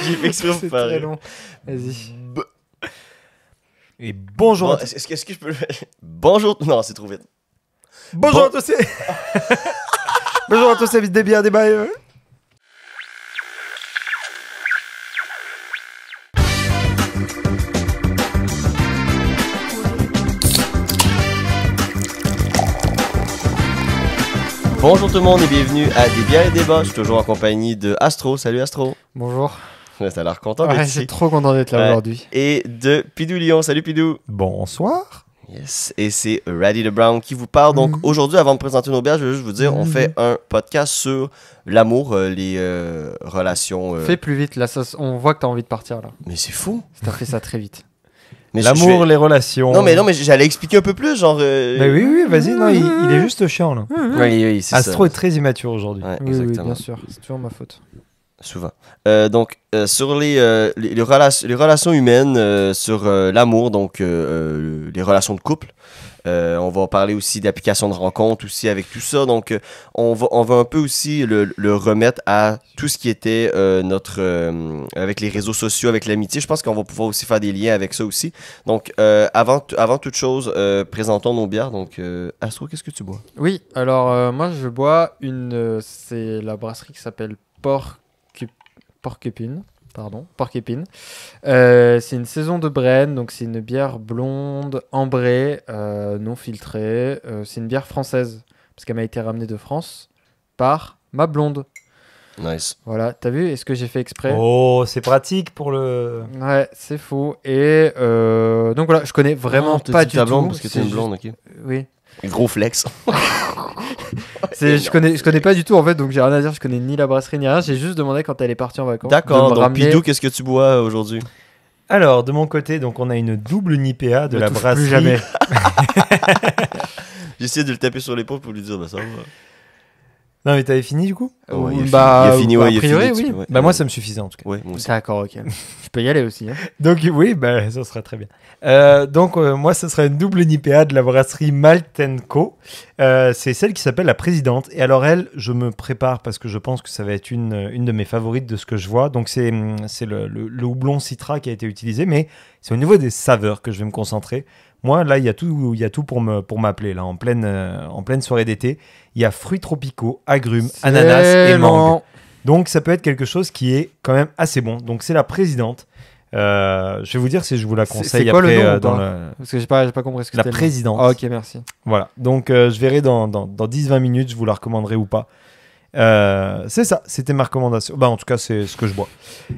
J'ai fait exprès C'est pour faire très rire. long. Vas-y. Et bonjour Bon, à tous. est-ce que je peux le... Bonjour... Non, c'est trop vite. Bonjour bon- à tous. Bonjour à tous, c'est vite des bières, des bails. Bonjour tout le monde et bienvenue à Des bières et débats. Je suis toujours en compagnie de Astro. Salut Astro. Bonjour. T'as l'air content Ouais, d'être je suis ici. trop content d'être là Ouais. aujourd'hui. Et de Pidou Lyon. Salut Pidou. Bonsoir. Yes. Et c'est Raddy the Brown qui vous parle. Donc aujourd'hui, avant de présenter nos bières, je veux juste vous dire, on fait un podcast sur l'amour, les relations... Fais plus vite, là, on voit que t'as envie de partir là. Mais c'est fou. T'as fait ça très vite. Mais L'amour, je vais- les relations. Non mais j'allais expliquer un peu plus, genre... Mais oui, vas-y, non, il est juste chiant là. Oui, c'est Astro ça. est très immature aujourd'hui. Ouais, Oui, oui, exactement. bien sûr. C'est toujours ma faute. Souvent. Donc, sur les relations humaines, sur l'amour, donc les relations de couple. On va parler aussi d'applications de rencontres aussi avec tout ça. Donc, on va un peu aussi le remettre à tout ce qui était avec les réseaux sociaux, avec l'amitié. Je pense qu'on va pouvoir aussi faire des liens avec ça aussi. Donc, avant toute chose, présentons nos bières. Donc, Astro, qu'est-ce que tu bois? Oui, alors moi je bois c'est la brasserie qui s'appelle Porcupine. Pardon, Porcupine. C'est une saison de Brenne, donc c'est une bière blonde, ambrée, non filtrée. C'est une bière française, parce qu'elle m'a été ramenée de France par ma blonde. Nice. Voilà, t'as vu? Est-ce que j'ai fait exprès? Oh, c'est pratique pour le. Ouais, c'est faux. Et donc voilà, je connais vraiment t'as pas dit du ta tout. blonde parce que c'est t'es une juste- blonde, ok. Oui. Gros flex. Je connais pas du tout en fait, donc j'ai rien à dire. Je connais ni la brasserie ni rien. J'ai juste demandé quand elle est partie en vacances. D'accord, de me donc ramener- Pidou, qu'est-ce que tu bois aujourd'hui? Alors, de mon côté, donc on a une double NIPA de Me la touche brasserie. plus jamais. J'essaie de le taper sur l'épaule pour lui dire, bah ça va. Non, mais t'avais fini du coup? Ouais, il a Bah, fini, ouais, a il a priori, fini, oui. ouais. Bah, moi, ça me suffisait en tout cas. Ouais, moi aussi. D'accord, ok. Je peux y aller aussi. Hein. Donc, oui, bah, ça sera très bien. Moi, ce sera une double NIPA de la brasserie Malt & Co. C'est celle qui s'appelle la Présidente. Et alors, elle, je me prépare parce que je pense que ça va être une de mes favorites de ce que je vois. Donc, c'est le houblon Citra qui a été utilisé, mais c'est au niveau des saveurs que je vais me concentrer. Moi, là, il y a tout pour m'appeler. Là, en pleine soirée d'été, il y a fruits tropicaux, agrumes, ananas et mangue. Donc, ça peut être quelque chose qui est quand même assez bon. Donc, c'est la Présidente. Je vais vous dire si je vous la conseille c'est quoi le après nom ou dans pas le... Parce que j'ai pas compris ce que La c'était. le nom. Présidente. Ah, ok, merci. Voilà. Donc, je verrai dans 10-20 minutes, je vous la recommanderai ou pas. C'est ça, c'était ma recommandation. Bah, en tout cas, c'est ce que je bois.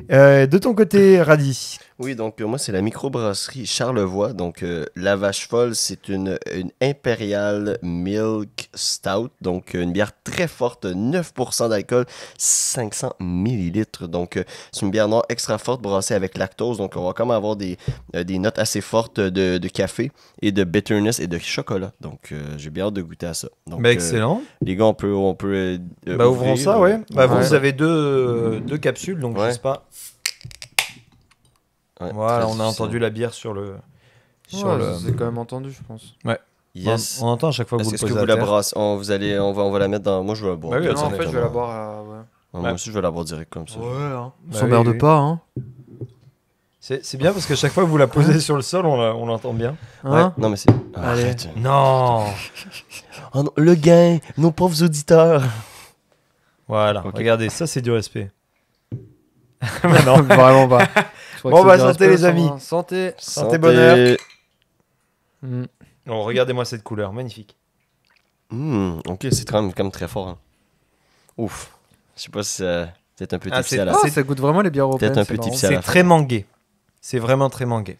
De ton côté, Radis. Oui, donc moi, c'est la microbrasserie Charlevoix. Donc, la vache folle, c'est une Imperial Milk Stout. Donc, une bière très forte, 9% d'alcool, 500 millilitres. Donc, c'est une bière noire extra forte brassée avec lactose. Donc, on va quand même avoir des notes assez fortes de café et de bitterness et de chocolat. Donc, j'ai bien hâte de goûter à ça. Donc, Bah, excellent. les gars, on peut Bah, ouvrons ouvrir, ça, ouais. Bah, ouais. vous avez deux capsules, donc Ouais. je sais pas. Ouais, Voilà, très on a difficile. entendu la bière sur le. Ouais, c'est quand même entendu, je pense. Yes. On entend à chaque fois que vous le Est-ce que posez vous à la terre. brassez? On va la mettre dans... Moi, je vais la boire. Bah oui, Non, en fait, je vais la directement. boire. Ouais. Moi aussi, je vais la boire direct comme ça. Ouais, hein. On Bah s'emmerde oui, oui. pas, hein. C'est bien parce que chaque fois que vous la posez sur le sol, on l'entend bien. Ouais. Hein Non, mais c'est... Allez. Arrête. Non. Oh non, le gain, nos pauvres auditeurs. Voilà, Ok. regardez, ça c'est du respect. Non, vraiment pas. Je crois Bon, que bah, c'est du santé, respect, les amis. Santé. Santé, bonheur. Mm. Oh, regardez-moi cette couleur, magnifique. Ok, c'est quand même très fort. Hein. Ouf. Je sais pas si c'est peut-être un peu Ah, difficile à la... Ah, ça goûte vraiment les bières européennes. Peut-être un c'est peu marrant. difficile. à la C'est très mangué. C'est vraiment très mangué.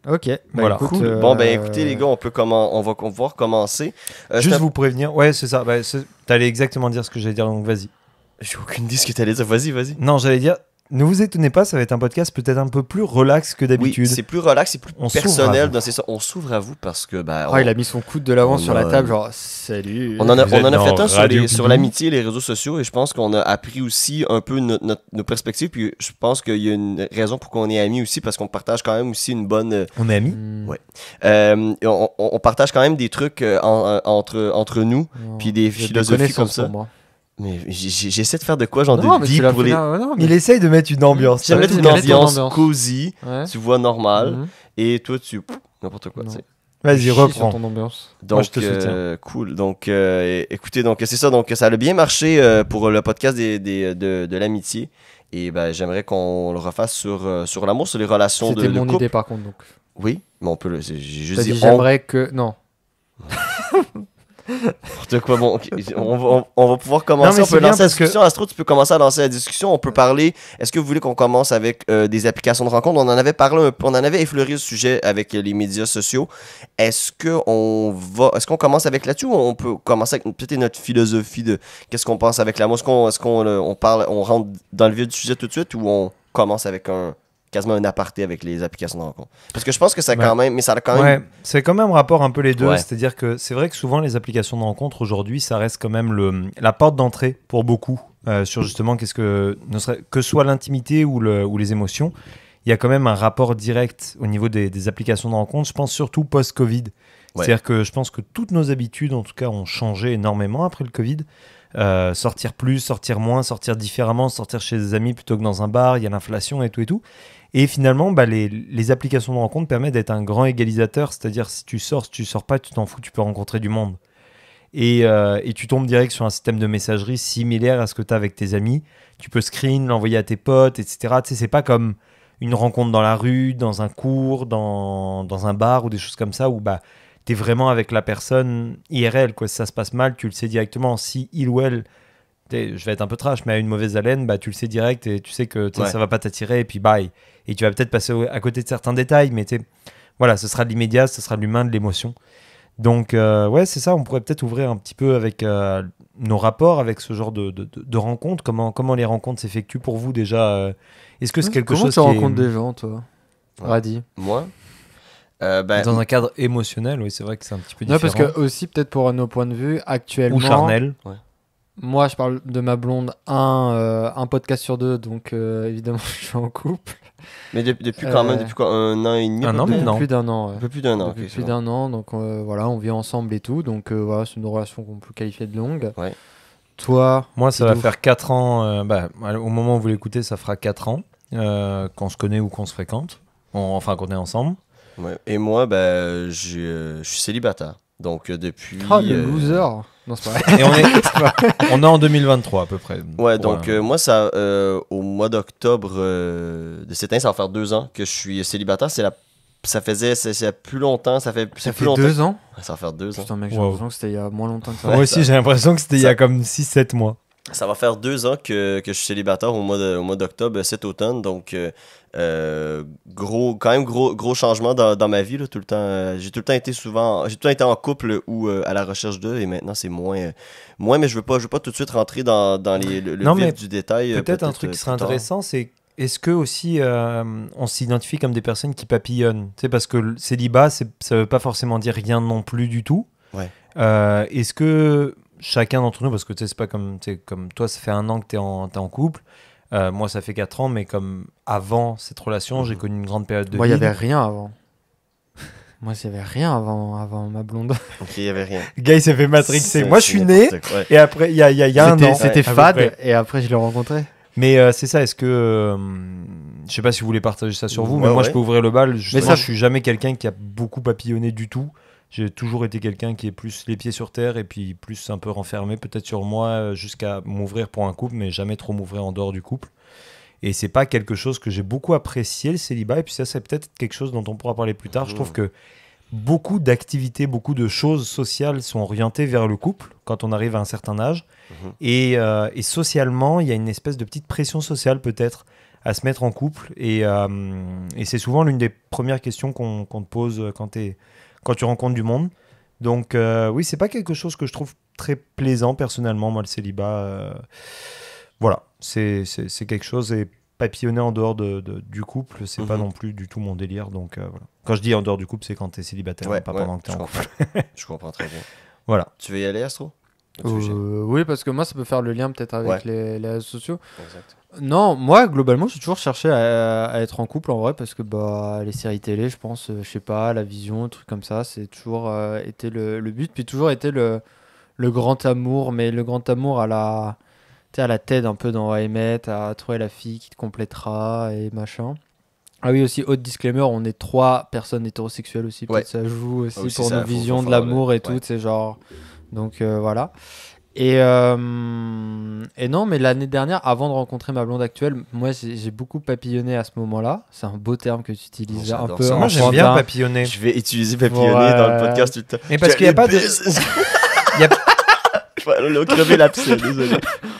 Ok. Bah, Voilà. écoute, Cool. Bon, ben écoutez, les gars, on va pouvoir commencer. Juste vous prévenir, ouais, c'est ça. Bah, t'allais exactement dire ce que j'allais dire, donc vas-y. J'ai aucune idée ce que t'allais dire. Vas-y. Non, j'allais dire, ne vous étonnez pas, ça va être un podcast peut-être un peu plus relax que Oui, d'habitude. c'est plus relax, c'est plus On s'ouvre à personnel. vous. Non, c'est ça, on s'ouvre à vous parce que... Ben, il a mis son coude de l'avant on sur la a- table, genre salut. On en a Vous êtes fait dans un sur Radio sur Pidou. l'amitié et les réseaux sociaux et je pense qu'on a appris aussi un peu nos perspectives puis je pense qu'il y a une raison pour qu'on est amis aussi parce qu'on partage quand même aussi une bonne... On est amis. Mm. Ouais. et on partage quand même des trucs entre nous Non, puis des j'ai philosophies connaissances comme ça. pour moi. Mais j'essaie de faire de quoi, genre Non, de mais deep tu l'as pour fait les... là, ouais, non, mais- Il essaye de mettre une ambiance. J'aime mettre Vas-y, une mets ton ambiance ambiance. cosy, Ouais. tu vois, normale, Mhm. et toi, n'importe quoi, Non. tu sais. Vas-y, Chie reprends. sur ton ambiance. Donc, Moi, je te soutiens. cool. Donc, écoutez, donc c'est ça. Donc, ça a bien marché pour le podcast de l'amitié. Et ben, j'aimerais qu'on le refasse sur l'amour, sur les relations C'était de mon couple. idée par contre. Donc. Oui, mais on peut le. J'ai juste T'as dit dit on. j'aimerais que. Non. N'importe quoi. Bon, ok, on va pouvoir commencer. Non, mais On c'est peut bien lancer la parce que- discussion. Astro, tu peux commencer à lancer la discussion. On peut parler. Est-ce que vous voulez qu'on commence avec des applications de rencontres? On en avait parlé un peu. On en avait effleuré le sujet avec les médias sociaux. Est-ce qu'on commence avec là-dessus ou on peut commencer avec peut-être notre philosophie de qu'est-ce qu'on pense avec l'amour? On parle, on rentre dans le vif du sujet tout de suite ou on commence avec quasiment un aparté avec les applications de rencontres? Parce que je pense que ça a Ouais. quand même, mais ça a quand même. Ouais, c'est quand même rapport un peu les deux. Ouais. C'est-à-dire que c'est vrai que souvent les applications de rencontres aujourd'hui, ça reste quand même la porte d'entrée pour beaucoup sur justement que soit l'intimité ou les émotions. Il y a quand même un rapport direct au niveau des applications de rencontres. Je pense surtout post-Covid. Ouais. C'est-à-dire que je pense que toutes nos habitudes, en tout cas, ont changé énormément après le Covid. Sortir plus, sortir moins, sortir différemment, sortir chez des amis plutôt que dans un bar. Il y a l'inflation et tout et tout. Et finalement, bah, les applications de rencontre permettent d'être un grand égalisateur. C'est-à-dire, si tu sors pas, tu t'en fous, tu peux rencontrer du monde. Et tu tombes direct sur un système de messagerie similaire à ce que tu as avec tes amis. Tu peux screen, l'envoyer à tes potes, etc. Tu sais, c'est pas comme une rencontre dans la rue, dans un cours, dans un bar ou des choses comme ça où bah, tu es vraiment avec la personne IRL. Quoi. Si ça se passe mal, tu le sais directement. Si il ou elle, je vais être un peu trash, mais a une mauvaise haleine, bah, tu le sais direct et tu sais que Ouais. ça va pas t'attirer et puis bye. Et tu vas peut-être passer à côté de certains détails, mais voilà, ce sera de l'immédiat, ce sera de l'humain, de l'émotion. Donc, ouais, c'est ça, on pourrait peut-être ouvrir un petit peu avec nos rapports avec ce genre de rencontres. Comment les rencontres s'effectuent pour vous déjà Est-ce que c'est quelque Comment chose tu qui rencontres est des gens, toi? Ouais. Radi. Moi? Ben, dans un cadre émotionnel? Oui, c'est vrai que c'est un petit peu Non, différent. parce que aussi, peut-être pour nos points de vue, actuellement. Ou charnel. Moi, je parle de ma blonde un podcast sur deux, donc évidemment, je suis en couple. mais depuis quand même, depuis quoi, un an et demi? Un an peut-être? maintenant. Plus d'un an. Ouais. Un peu plus d'un an, Depuis ok. c'est plus bon. d'un an, donc voilà, on vit ensemble et tout, donc voilà, c'est une relation qu'on peut qualifier de longue. Ouais. Toi, Moi, ça va Kidou. faire 4 ans. Au moment où vous l'écoutez, ça fera 4 ans qu'on se connaît ou qu'on se fréquente. Enfin, qu'on est ensemble. Ouais. Et moi, ben, je suis célibataire. Donc, depuis. Ah, le loser. Non, c'est pas vrai. Et on est en 2023 à peu près. Ouais, donc Voilà. moi, ça, au mois d'octobre de cette année, ça va faire 2 ans que je suis célibataire. C'est plus longtemps. Ça fait Ça plus fait longtemps. 2 ans? Ouais, ça va faire 2 ans. Putain, mec, j'ai Wow. l'impression que c'était il y a moins longtemps que ça. Moi aussi, j'ai l'impression que c'était il y a comme 6-7 mois. Ça va faire 2 ans que je suis célibataire au mois d'octobre cet automne. Donc, quand même gros changement dans ma vie. Là, tout le temps, j'ai tout le temps été en couple ou à la recherche d'eux. Et maintenant, c'est moins, mais je veux pas tout de suite rentrer dans le Non, mais vif du détail. Peut-être un truc qui serait plus tard. intéressant, c'est est-ce que aussi on s'identifie comme des personnes qui papillonnent? Tu sais, parce que le célibat, ça veut pas forcément dire rien non plus du tout. Ouais. Est-ce que chacun d'entre nous, parce que tu sais, c'est pas comme toi, ça fait 1 an que t'es en couple. Moi, ça fait 4 ans, mais comme avant cette relation, j'ai connu une grande période de Moi, il y vide. avait rien avant. Moi, il y avait rien avant ma blonde. Ok, il y avait rien. Le gars, il s'est fait matrixer. C'est- Moi, je c'est suis né, n'importe quoi. Ouais. et après, il y a 1 an. C'était à peu fade, près. et après, je l'ai rencontré. Mais c'est ça, est-ce que. Je sais pas si vous voulez partager ça sur vous, mais Ouais, moi ouais. je peux ouvrir le bal. Justement, ça- je suis jamais quelqu'un qui a beaucoup papillonné du tout. J'ai toujours été quelqu'un qui est plus les pieds sur terre et puis plus un peu renfermé peut-être sur moi jusqu'à m'ouvrir pour un couple, mais jamais trop m'ouvrir en dehors du couple. Et c'est pas quelque chose que j'ai beaucoup apprécié, le célibat. Et puis ça, c'est peut-être quelque chose dont on pourra parler plus tard. Je trouve que beaucoup d'activités, beaucoup de choses sociales sont orientées vers le couple quand on arrive à un certain âge. Mhm. Et socialement, il y a une espèce de petite pression sociale peut-être à se mettre en couple. Et c'est souvent l'une des premières questions qu'on te pose quand tu rencontres du monde. Donc oui, c'est pas quelque chose que je trouve très plaisant personnellement, moi, le célibat. Voilà, c'est quelque chose. Et papillonner en dehors du couple, c'est pas non plus du tout mon délire. Donc voilà. Quand je dis en dehors du couple, c'est quand t'es célibataire, Ouais, pas ouais, pendant que t'es je en couple. comprends. Je comprends très bien. Voilà. Tu veux y aller, Astro? Ou tu veux que Oui, parce que moi, ça peut faire le lien peut-être avec Ouais. les réseaux sociaux. Exact. Non, moi, globalement, j'ai toujours cherché à être en couple en vrai, parce que bah, les séries télé, je pense, je sais pas, la vision, trucs comme ça, c'est toujours été le but, puis toujours été le grand amour, mais le grand amour à la sais, à la TED un peu dans How I Met, à trouver la fille qui te complétera et machin. Ah oui, aussi, autre disclaimer, on est 3 personnes hétérosexuelles aussi. Peut-être ça joue aussi aussi pour ça, nos faut visions de faire l'amour et tout. ouais. C'est genre. Donc voilà. Et non, mais l'année dernière, avant de rencontrer ma blonde actuelle, moi j'ai beaucoup papillonné à ce moment-là. C'est un beau terme que tu utilises un J'adore peu. ça. Moi, j'aime bien enfantin. papillonner. Je vais utiliser papillonner dans le podcast tout le temps. Mais parce qu'il n'y a pas de. On a crevé l'abcès, désolé.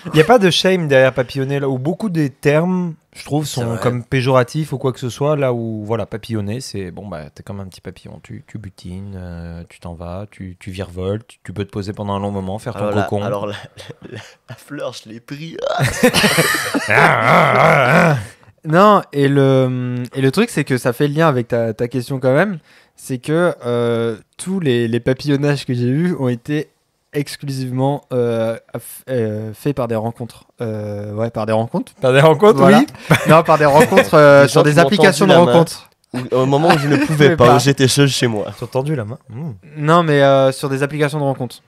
Il n'y a pas de shame derrière papillonner, là où beaucoup des termes, je trouve, C'est sont vrai. comme péjoratifs ou quoi que ce soit. Là où, voilà, papillonner, c'est bon, bah, t'es comme un petit papillon. Tu butines, tu t'en vas, tu virevoltes, tu peux te poser pendant un long moment, faire ton cocon. Alors la fleur, je l'ai pris. Non, et le truc, c'est que ça fait le lien avec ta question quand même. C'est que tous les papillonnages que j'ai eus ont été exclusivement faits par des rencontres. Ouais, par des rencontres. Par des rencontres, Voilà. oui. Non, par des rencontres Des sur gens des qui m'ont applications de tendu la main. rencontres. Au moment où je ne pouvais Mais pas, pas. où j'étais seul chez moi. T'as tendu la main. Non, mais sur des applications de rencontres.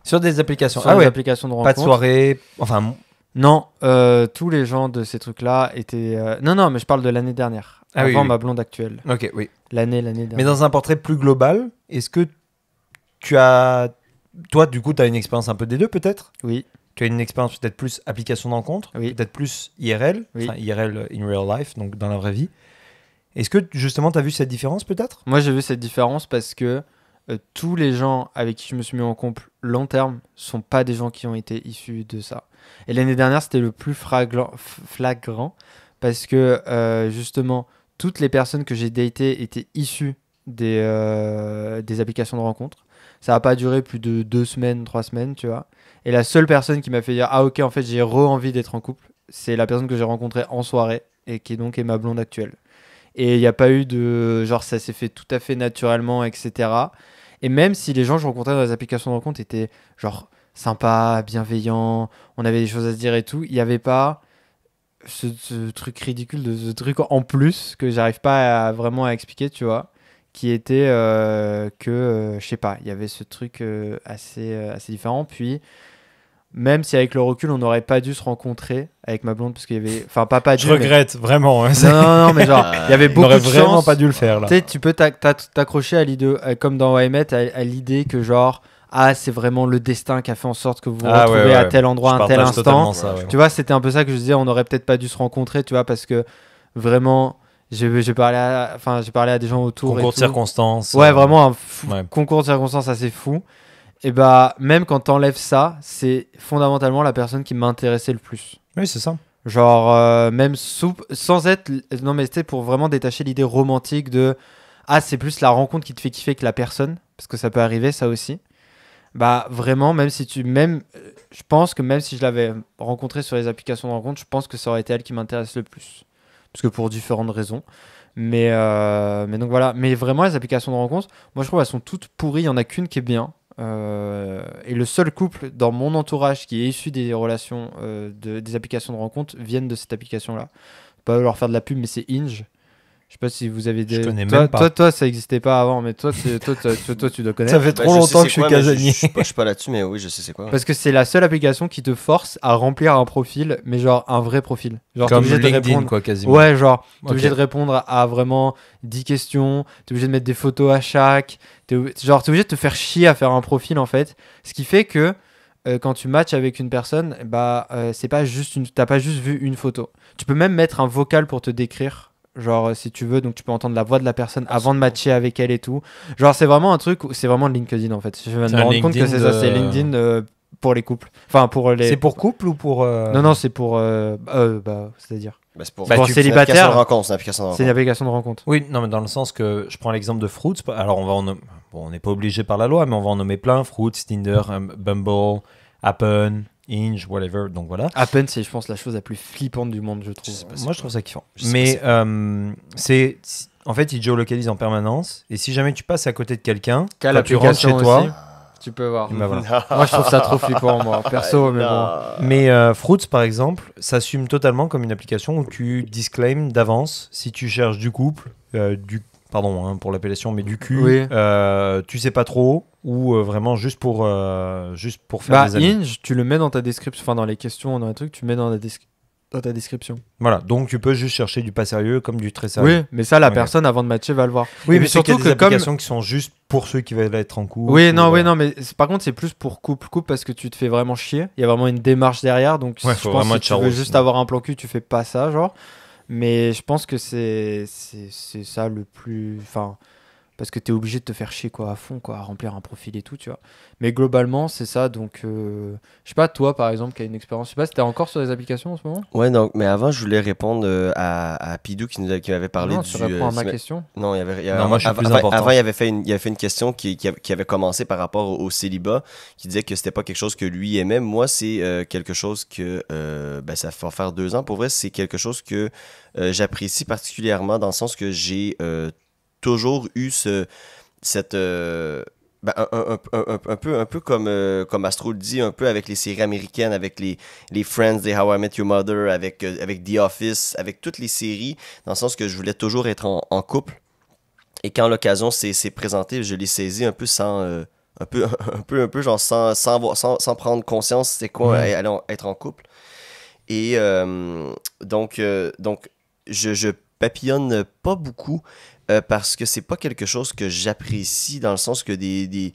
Sur des applications. Sur Ah des ouais. applications de Pas rencontres. de soirée. Enfin, Non, tous les gens de ces trucs-là étaient. Non, mais je parle de l'année dernière. Ah oui, avant oui. ma blonde actuelle. ok, oui. L'année dernière. Mais dans un portrait plus global, est-ce que tu as. Toi, du coup, tu as une expérience un peu des deux, peut-être. Oui. Tu as une expérience peut-être plus application de rencontre, Oui. peut-être plus IRL, Oui. enfin IRL in real life, donc dans la vraie vie. Est-ce que justement tu as vu cette différence peut-être? Moi, j'ai vu cette différence parce que tous les gens avec qui je me suis mis en couple long terme sont pas des gens qui ont été issus de ça. Et l'année dernière, c'était le plus flagrant parce que justement, toutes les personnes que j'ai datées étaient issues des applications de rencontres. Ça n'a pas duré plus de 2 semaines, 3 semaines, tu vois. Et la seule personne qui m'a fait dire « Ah ok, en fait, j'ai envie d'être en couple », c'est la personne que j'ai rencontrée en soirée et qui donc est ma blonde actuelle. Et il n'y a pas eu de... Genre, ça s'est fait tout à fait naturellement, etc. Et même si les gens que je rencontrais dans les applications de rencontre étaient genre sympas, bienveillants, on avait des choses à se dire et tout, il n'y avait pas ce truc ridicule, ce truc en plus que j'arrive pas vraiment à expliquer, tu vois, qui était je sais pas, il y avait ce truc assez différent. Puis, même si avec le recul, on n'aurait pas dû se rencontrer avec ma blonde, parce qu'il y avait... Enfin, pas dû, Je regrette vraiment. Hein, mais... Non, mais genre, il y avait On beaucoup n'aurait de vraiment chance. pas dû le faire là. Tu sais, tu peux t'accrocher à l'idée, comme dans How I Met, à l'idée que genre, ah, c'est vraiment le destin qui a fait en sorte que vous vous retrouvez à tel endroit, à un tel instant. Ça, ouais. Tu vois, c'était un peu ça que je disais, on n'aurait peut-être pas dû se rencontrer, tu vois, parce que vraiment, j'ai parlé à des gens autour. Concours et de tout. circonstances. Ouais, vraiment un ouais. concours de circonstances assez fou. Et bah, même quand t'enlèves ça, c'est fondamentalement la personne qui m'intéressait le plus. Oui, c'est ça. Genre, même sans être. Non, mais c'était pour vraiment détacher l'idée romantique de. Ah, c'est plus la rencontre qui te fait kiffer que la personne. Parce que ça peut arriver, ça aussi. Bah, vraiment, même si tu. Je pense que même si je l'avais rencontrée sur les applications de rencontre, je pense que ça aurait été elle qui m'intéresse le plus. Parce que pour différentes raisons. Mais donc voilà. Mais vraiment, les applications de rencontre, moi je trouve elles sont toutes pourries. Il n'y en a qu'une qui est bien. Et le seul couple dans mon entourage qui est issu des relations des applications de rencontre viennent de cette application-là. Pas leur faire de la pub, mais c'est Hinge. Je sais pas si vous avez des. Je connais même pas. Toi, ça existait pas avant, mais toi, tu dois connaître. Ça fait trop longtemps que je suis casanier. Je suis pas là-dessus, mais oui, je sais c'est quoi. Parce que c'est la seule application qui te force à remplir un profil, mais genre un vrai profil. Genre, Comme t'es obligé de LinkedIn, répondre. quoi, quasiment. Ouais, genre, t'es Ok. obligé de répondre à vraiment 10 questions, t'es obligé de mettre des photos à chaque, t'es obligé de te faire chier à faire un profil en fait. Ce qui fait que quand tu matches avec une personne, bah, c'est pas juste t'as pas juste vu une photo. Tu peux même mettre un vocal pour te décrire. Genre, si tu veux, donc tu peux entendre la voix de la personne avant de matcher avec elle et tout. Genre, c'est vraiment un truc, c'est vraiment LinkedIn en fait. Je viens de C'est me un rendre compte que LinkedIn c'est ça, c'est LinkedIn pour les couples. Enfin, pour les. C'est pour couple ou pour. Non, c'est pour. C'est-à-dire. Bah, c'est pour, Bah, pour tu- célibataire. C'est une application de rencontre, c'est une application de C'est une rencontre. application de rencontre. Oui, non, mais dans le sens que je prends l'exemple de Fruits. Alors, bon, on n'est pas obligé par la loi, mais on va en nommer plein. Fruits, Tinder, Bumble, Happen, Hinge, whatever. Donc voilà. Appen, c'est, je pense, la chose la plus flippante du monde, je trouve. Je sais pas. Moi, je trouve ça kiffant. Je sais Mais pas en fait, il géolocalise en permanence. Et si jamais tu passes à côté de quelqu'un, Qu'à quand tu rentres chez l'application toi, aussi, tu peux voir. bah voilà. Moi, je trouve ça trop flippant, moi, perso, mais bon. Mais Fruits, par exemple, s'assume totalement comme une application où tu disclaimes d'avance si tu cherches du couple, pardon pour l'appellation, mais du cul, Oui. tu sais pas trop, ou vraiment juste pour faire des amis. Hinge, tu le mets dans ta description, enfin dans les questions, dans les trucs, tu mets dans ta description. Voilà, donc tu peux juste chercher du pas sérieux comme du très sérieux. Oui, mais ça, la Ok. personne avant de matcher va le voir. Oui, Et mais puis surtout surtout qu'il y a que des comme applications qui sont juste pour ceux qui veulent être en couple. oui, non, ou, oui, non, mais par contre, c'est plus pour couple parce que tu te fais vraiment chier. Il y a vraiment une démarche derrière, donc Ouais, je faut pense vraiment que être si tu veux charo, juste sinon. avoir un plan cul, tu fais pas ça, genre. Mais je pense que c'est ça le plus, enfin, parce que t'es obligé de te faire chier quoi à fond, quoi, à remplir un profil et tout, tu vois. Mais globalement, c'est ça. Donc, je sais pas, toi, par exemple, qui a une expérience, je sais pas, si t'es encore sur les applications en ce moment. Ouais, donc, mais avant, je voulais répondre à Pidou qui m'avait parlé Non, du. tu réponds à ma question. Non, Non, moi, je suis avant, plus important. avant, il avait fait une question qui avait commencé par rapport au célibat, qui disait que c'était pas quelque chose que lui aimait. Moi, c'est quelque chose que ben, ça va faire 2 ans. Pour vrai, c'est quelque chose que j'apprécie particulièrement dans le sens que j'ai toujours eu cette ben, un peu comme Astro le dit, un peu avec les séries américaines, avec les Friends, les How I Met Your Mother, avec The Office, avec toutes les séries, dans le sens que je voulais toujours être en couple. Et quand l'occasion s'est présentée, je l'ai saisi un peu sans. Un peu genre sans prendre conscience c'est quoi Ouais. aller être en couple. Et donc je papillonne pas beaucoup parce que c'est pas quelque chose que j'apprécie dans le sens que des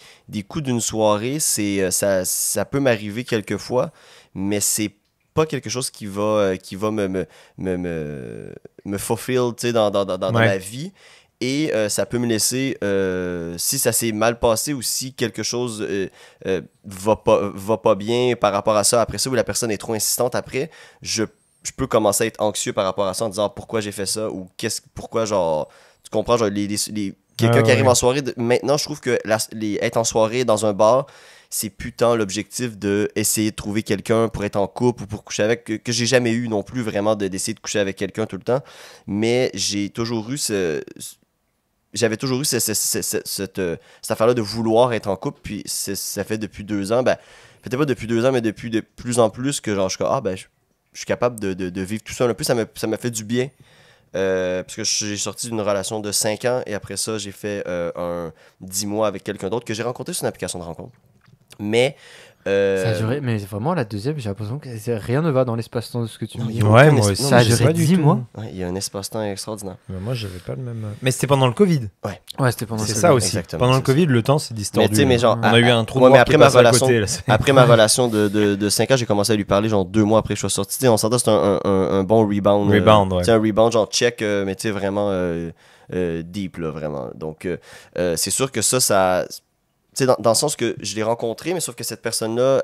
coups d'une soirée, ça peut m'arriver quelquefois, mais c'est pas quelque chose qui va me fulfill, tu sais, dans Ouais. ma vie. Et ça peut me laisser, si ça s'est mal passé ou si quelque chose va pas bien par rapport à ça, après ça, ou la personne est trop insistante après, je peux commencer à être anxieux par rapport à ça en disant pourquoi j'ai fait ça ou pourquoi, genre, tu comprends, genre, quelqu'un qui arrive en soirée, maintenant, je trouve que être en soirée dans un bar, c'est plus tant l'objectif de essayer de trouver quelqu'un pour être en couple ou pour coucher avec, que j'ai jamais eu non plus vraiment d'essayer de coucher avec quelqu'un tout le temps, mais j'avais toujours eu cette affaire-là de vouloir être en couple, puis ça fait depuis 2 ans, ben, peut-être pas depuis 2 ans, mais depuis de plus en plus que genre, je suis comme, je suis capable de vivre tout ça un peu, ça m'a fait du bien. Parce que j'ai sorti d'une relation de 5 ans et après ça, j'ai fait 10 mois avec quelqu'un d'autre que j'ai rencontré sur une application de rencontre. Mais. Ça a duré, mais vraiment la deuxième, j'ai l'impression que rien ne va dans l'espace-temps de ce que tu me dis. Ouais, Ouais, aucun moi es- aussi. non, Ça a mais je sais duré pas du 10 tout. mois. Ouais, il y a un espace-temps extraordinaire. Mais moi, j'avais pas le même. Mais c'était pendant le Covid. Ouais, c'était pendant C'est le ça Covid. aussi. Exactement, Pendant le c'est Covid, le temps s'est distordu. Mais tu sais, mais genre, on a eu un trou ouais, mais noir après qui est ma passé à relation- côté. Là, c'est- Après ma relation de 5 ans, j'ai commencé à lui parler genre 2 mois après que je sois sorti. Tu sais, on s'entend, c'est un bon rebound. Rebound, ouais. Tu sais, un rebound genre check, mais tu sais, vraiment deep, là, vraiment. Donc, c'est sûr que ça tu sais, dans le sens que je l'ai rencontré, mais sauf que cette personne-là,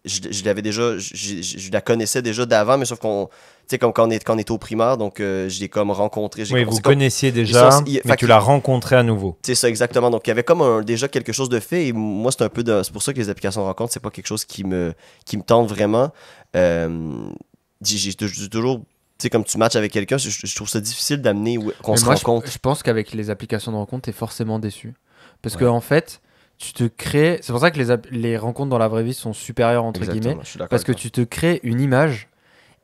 je l'avais déjà, je la connaissais déjà d'avant, mais sauf qu'on, tu sais, comme quand on était au primaire, donc je l'ai comme rencontré. Oui, vous c'est comme- connaissiez déjà, fait mais tu l'as rencontré à nouveau. c'est ça, exactement. Donc, il y avait comme déjà quelque chose de fait. Et moi, c'est un peu c'est pour ça que les applications de rencontre, c'est pas quelque chose qui me tente vraiment. J'ai toujours, tu sais, comme tu matches avec quelqu'un, je trouve ça difficile d'amener qu'on Mais se moi, rencontre. je pense qu'avec les applications de rencontre, t'es forcément déçu. Parce Ouais. que en fait, tu te crées. C'est pour ça que les rencontres dans la vraie vie sont supérieures, entre Exactement, guillemets. je suis d'accord Parce avec que toi. tu te crées une image.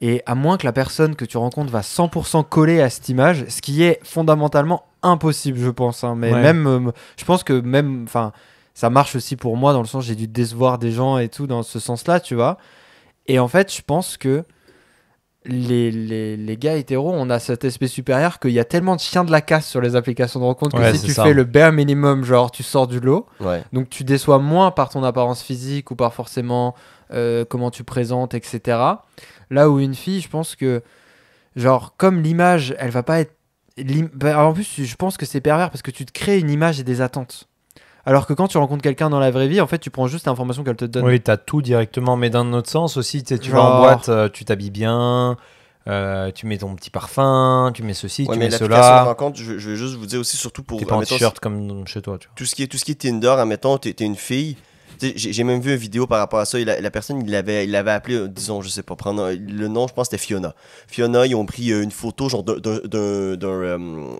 Et à moins que la personne que tu rencontres va 100% coller à cette image, ce qui est fondamentalement impossible, je pense. Hein. Mais Ouais. même, je pense que même, enfin, ça marche aussi pour moi dans le sens j'ai dû décevoir des gens et tout dans ce sens-là, tu vois. Et en fait, je pense que les gars hétéros, on a cet aspect supérieur qu'il y a tellement de chiens de la casse sur les applications de rencontre que Ouais, si c'est tu ça. fais le bare minimum, genre tu sors du lot, Ouais. donc tu déçois moins par ton apparence physique ou par forcément comment tu présentes, etc. Là où une fille, je pense que, genre, comme l'image, elle va pas être. En plus, je pense que c'est pervers parce que tu te crées une image et des attentes. Alors que quand tu rencontres quelqu'un dans la vraie vie, en fait, tu prends juste l'information qu'elle te donne. Oui, t'as tout directement, mais d'un autre sens aussi, tu sais, tu vas Genre- en boîte, tu t'habilles bien, tu mets ton petit parfum, tu mets ceci, Ouais, tu mais mets l'application de cela. rencontre, je vais juste vous dire aussi, surtout pour. T'es pas en admettons, t-shirt comme chez toi, tu vois. tout ce qui est Tinder, admettons, t'es une fille. Tu sais, j'ai même vu une vidéo par rapport à ça. La personne, il l'avait appelé, disons, je sais pas, prendre le nom, je pense que c'était Fiona. Fiona, ils ont pris une photo, genre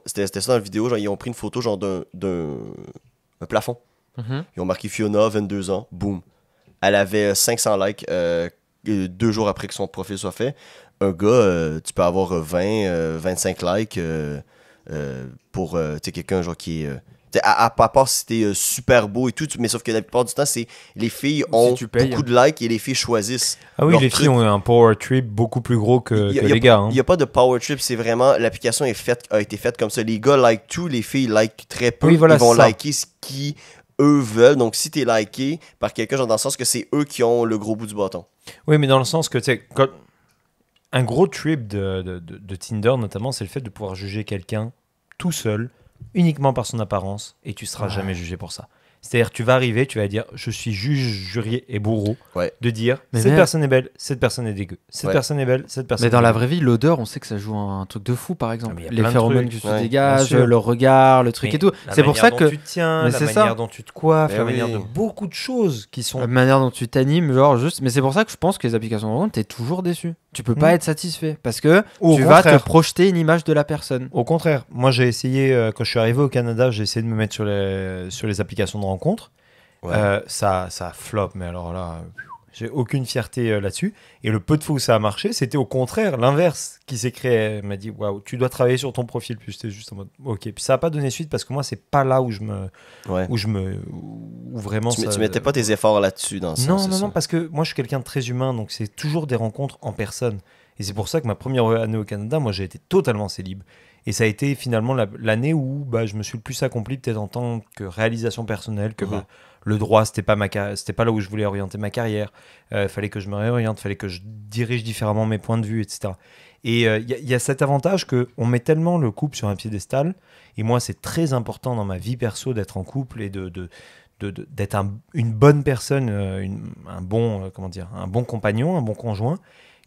c'était ça dans la vidéo, genre, ils ont pris une photo, genre, un plafond. Mhm. Ils ont marqué Fiona, 22 ans, boum. Elle avait 500 likes 2 jours après que son profil soit fait. Un gars, tu peux avoir 20, 25 likes. pour tu sais, quelqu'un genre qui est. À part si t'es super beau et tout, mais sauf que la plupart du temps, c'est les filles ont tu payes. beaucoup de likes et les filles choisissent. Ah oui, leur les truc. filles ont un power trip beaucoup plus gros que les gars. Hein. Il n'y a pas de power trip, c'est vraiment l'application a été faite comme ça. Les gars like tout, les filles like très peu. Oui, voilà, ils vont c'est ça. liker ce qui eux veulent. Donc si t'es liké par quelqu'un, genre dans le sens que c'est eux qui ont le gros bout du bâton. Oui, mais dans le sens que, tu sais, un gros trip de Tinder, notamment, c'est le fait de pouvoir juger quelqu'un tout seul, uniquement par son apparence, et tu seras jamais jugé pour ça. C'est-à-dire, tu vas arriver, tu vas dire, je suis juge, jurier et bourreau, Ouais. de dire, Mais cette même- personne est belle, cette personne est dégueu, cette Ouais. personne est belle, cette personne Mais dans est la dégueu. vraie vie, l'odeur, on sait que ça joue un truc de fou, par exemple. Ah, mais il y a Les plein de phéromones trucs. que tu Ouais, dégages, bien sûr. le regard, le truc Mais et tout. la C'est pour ça manière que dont tu te tiens, Mais la c'est manière ça. dont tu te coiffes, Mais la oui. manière de beaucoup de choses qui sont... la manière dont tu t'animes, genre juste. Mais c'est pour ça que je pense que les applications de rencontre, t'es toujours déçu. Tu peux pas Mhm. être satisfait parce que Au tu vas contraire. te projeter une image de la personne. Au contraire, moi j'ai essayé, quand je suis arrivé au Canada, j'ai essayé de me mettre sur les applications de rencontres. Ouais. Ça flop, mais alors là, j'ai aucune fierté là-dessus. Et le peu de fois où ça a marché, c'était au contraire l'inverse qui s'est créé. Elle m'a dit, waouh, tu dois travailler sur ton profil. Puis j'étais juste en mode, ok. Puis ça n'a pas donné suite parce que moi, c'est pas là où Ouais. où vraiment Tu ça. mettais pas tes efforts là-dessus dans ce Non, sens, c'est non, ça. non, parce que moi, je suis quelqu'un de très humain, donc c'est toujours des rencontres en personne. Et c'est pour ça que ma première année au Canada, moi, j'ai été totalement célib. Et ça a été finalement l'année où je me suis le plus accompli, peut-être en tant que réalisation personnelle, que Mhm. le droit, c'était pas là où je voulais orienter ma carrière. Fallait que je me réoriente, fallait que je dirige différemment mes points de vue, etc. Et il y a cet avantage qu'on met tellement le couple sur un piédestal. Et moi, c'est très important dans ma vie perso d'être en couple et d'être une bonne personne, un bon compagnon, un bon conjoint,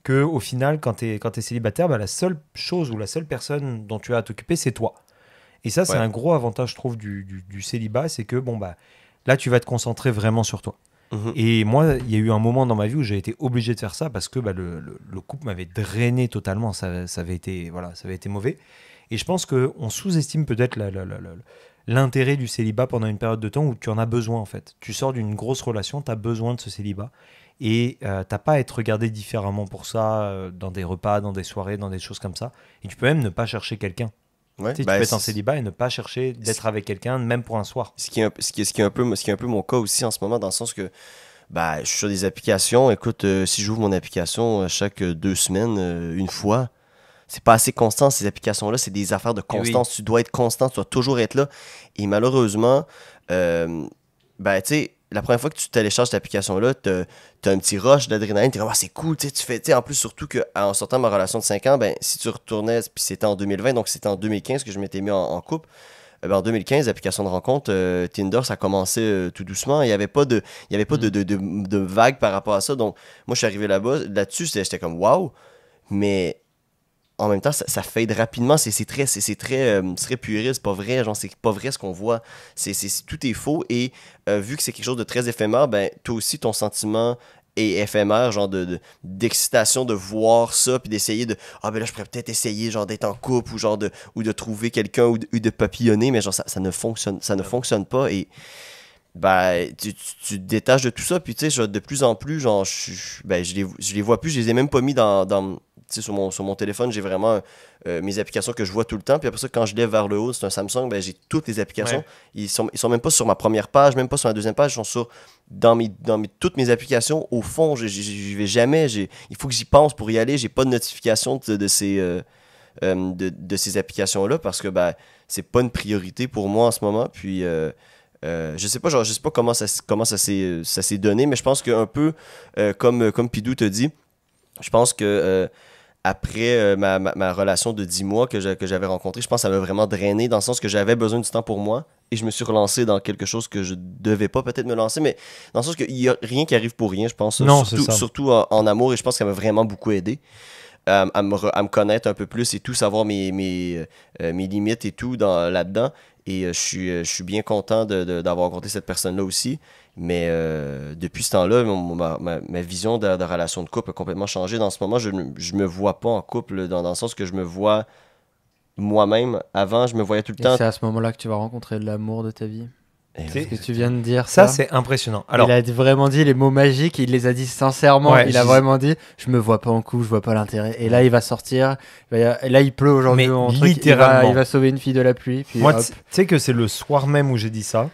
que au final, quand tu es célibataire, la seule chose ou la seule personne dont tu as à t'occuper, c'est toi. Et ça, c'est Ouais. un gros avantage, je trouve, du célibat, c'est que là, tu vas te concentrer vraiment sur toi. Mhm. Et moi, il y a eu un moment dans ma vie où j'ai été obligé de faire ça parce que le couple m'avait drainé totalement. Ça avait été mauvais. Et je pense qu'on sous-estime peut-être l'intérêt du célibat pendant une période de temps où tu en as besoin, en fait. Tu sors d'une grosse relation, tu as besoin de ce célibat. Et t'as pas à être regardé différemment pour ça, dans des repas, dans des soirées, dans des choses comme ça. Et tu peux même ne pas chercher quelqu'un. Ouais. Tu sais, tu Ben, peux être en c'est- célibat et ne pas chercher d'être avec quelqu'un, même pour un soir. Ce qui est un peu mon cas aussi en ce moment, dans le sens que je suis sur des applications. Écoute, si j'ouvre mon application chaque 2 semaines, une fois, c'est pas assez constant ces applications-là. C'est des affaires de Eh oui. constance. Tu dois être constant, tu dois toujours être là. Et malheureusement, tu sais, la première fois que tu télécharges cette application-là, t'as un petit rush d'adrénaline. T'es comme, ah, c'est cool, tu sais, tu sais, en plus, surtout qu'en sortant de ma relation de 5 ans, si tu retournais, puis c'était en 2020, donc c'était en 2015 que je m'étais mis en couple. En 2015, l'application de rencontre, Tinder, ça commençait tout doucement. Il n'y avait pas de vague par rapport à ça. Donc, moi, je suis arrivé là-dessus, j'étais comme, waouh, mais en même temps, ça fade rapidement. C'est très puéril, c'est pas vrai. Genre, c'est pas vrai ce qu'on voit. Tout est faux. Et vu que c'est quelque chose de très éphémère, toi aussi, ton sentiment est éphémère, genre d'excitation de voir ça, puis d'essayer de là, je pourrais peut-être essayer genre d'être en couple ou de trouver quelqu'un ou de papillonner, mais genre ça ne fonctionne pas. Et tu te détaches de tout ça, puis tu sais, de plus en plus, genre, je les vois plus, je les ai même pas mis tu sais, sur mon téléphone, j'ai vraiment mes applications que je vois tout le temps, puis après ça, quand je lève vers le haut, c'est un Samsung, j'ai toutes les applications. Ouais. Ils sont même pas sur ma première page, même pas sur ma deuxième page, ils sont toutes mes applications. Au fond, je vais jamais, il faut que j'y pense pour y aller, j'ai pas de notification de ces applications-là, parce que c'est pas une priorité pour moi en ce moment, puis... je sais pas comment ça s'est donné, mais je pense qu'un peu comme Pidou te dit, je pense que après ma relation de 10 mois que j'avais rencontrée, je pense que ça m'a vraiment drainé dans le sens que j'avais besoin du temps pour moi et je me suis relancé dans quelque chose que je devais pas peut-être me lancer, mais dans le sens qu'il y a rien qui arrive pour rien, je pense. Non, c'est ça. Surtout en amour, et je pense que ça m'a vraiment beaucoup aidé. À me connaître un peu plus et tout, savoir mes limites et tout là-dedans. Et je suis bien content d'avoir rencontré cette personne-là aussi. Mais depuis ce temps-là, ma vision de relation de couple a complètement changé. Dans ce moment, je me vois pas en couple dans le sens que je me vois moi-même. Avant, je me voyais tout le Et temps. c'est à ce moment-là que tu vas rencontrer l'amour de ta vie. Et C'est- Ce que tu viens de dire, Ça, c'est impressionnant. Alors, il a vraiment dit les mots magiques, il les a dit sincèrement. Ouais, il a vraiment dit je me vois pas en couple, je vois pas l'intérêt. Et là, il va sortir. Et là, il pleut aujourd'hui. Mais en truc, littéralement. il va sauver une fille de la pluie. Puis moi, hop. tu sais que c'est le soir même où j'ai dit ça,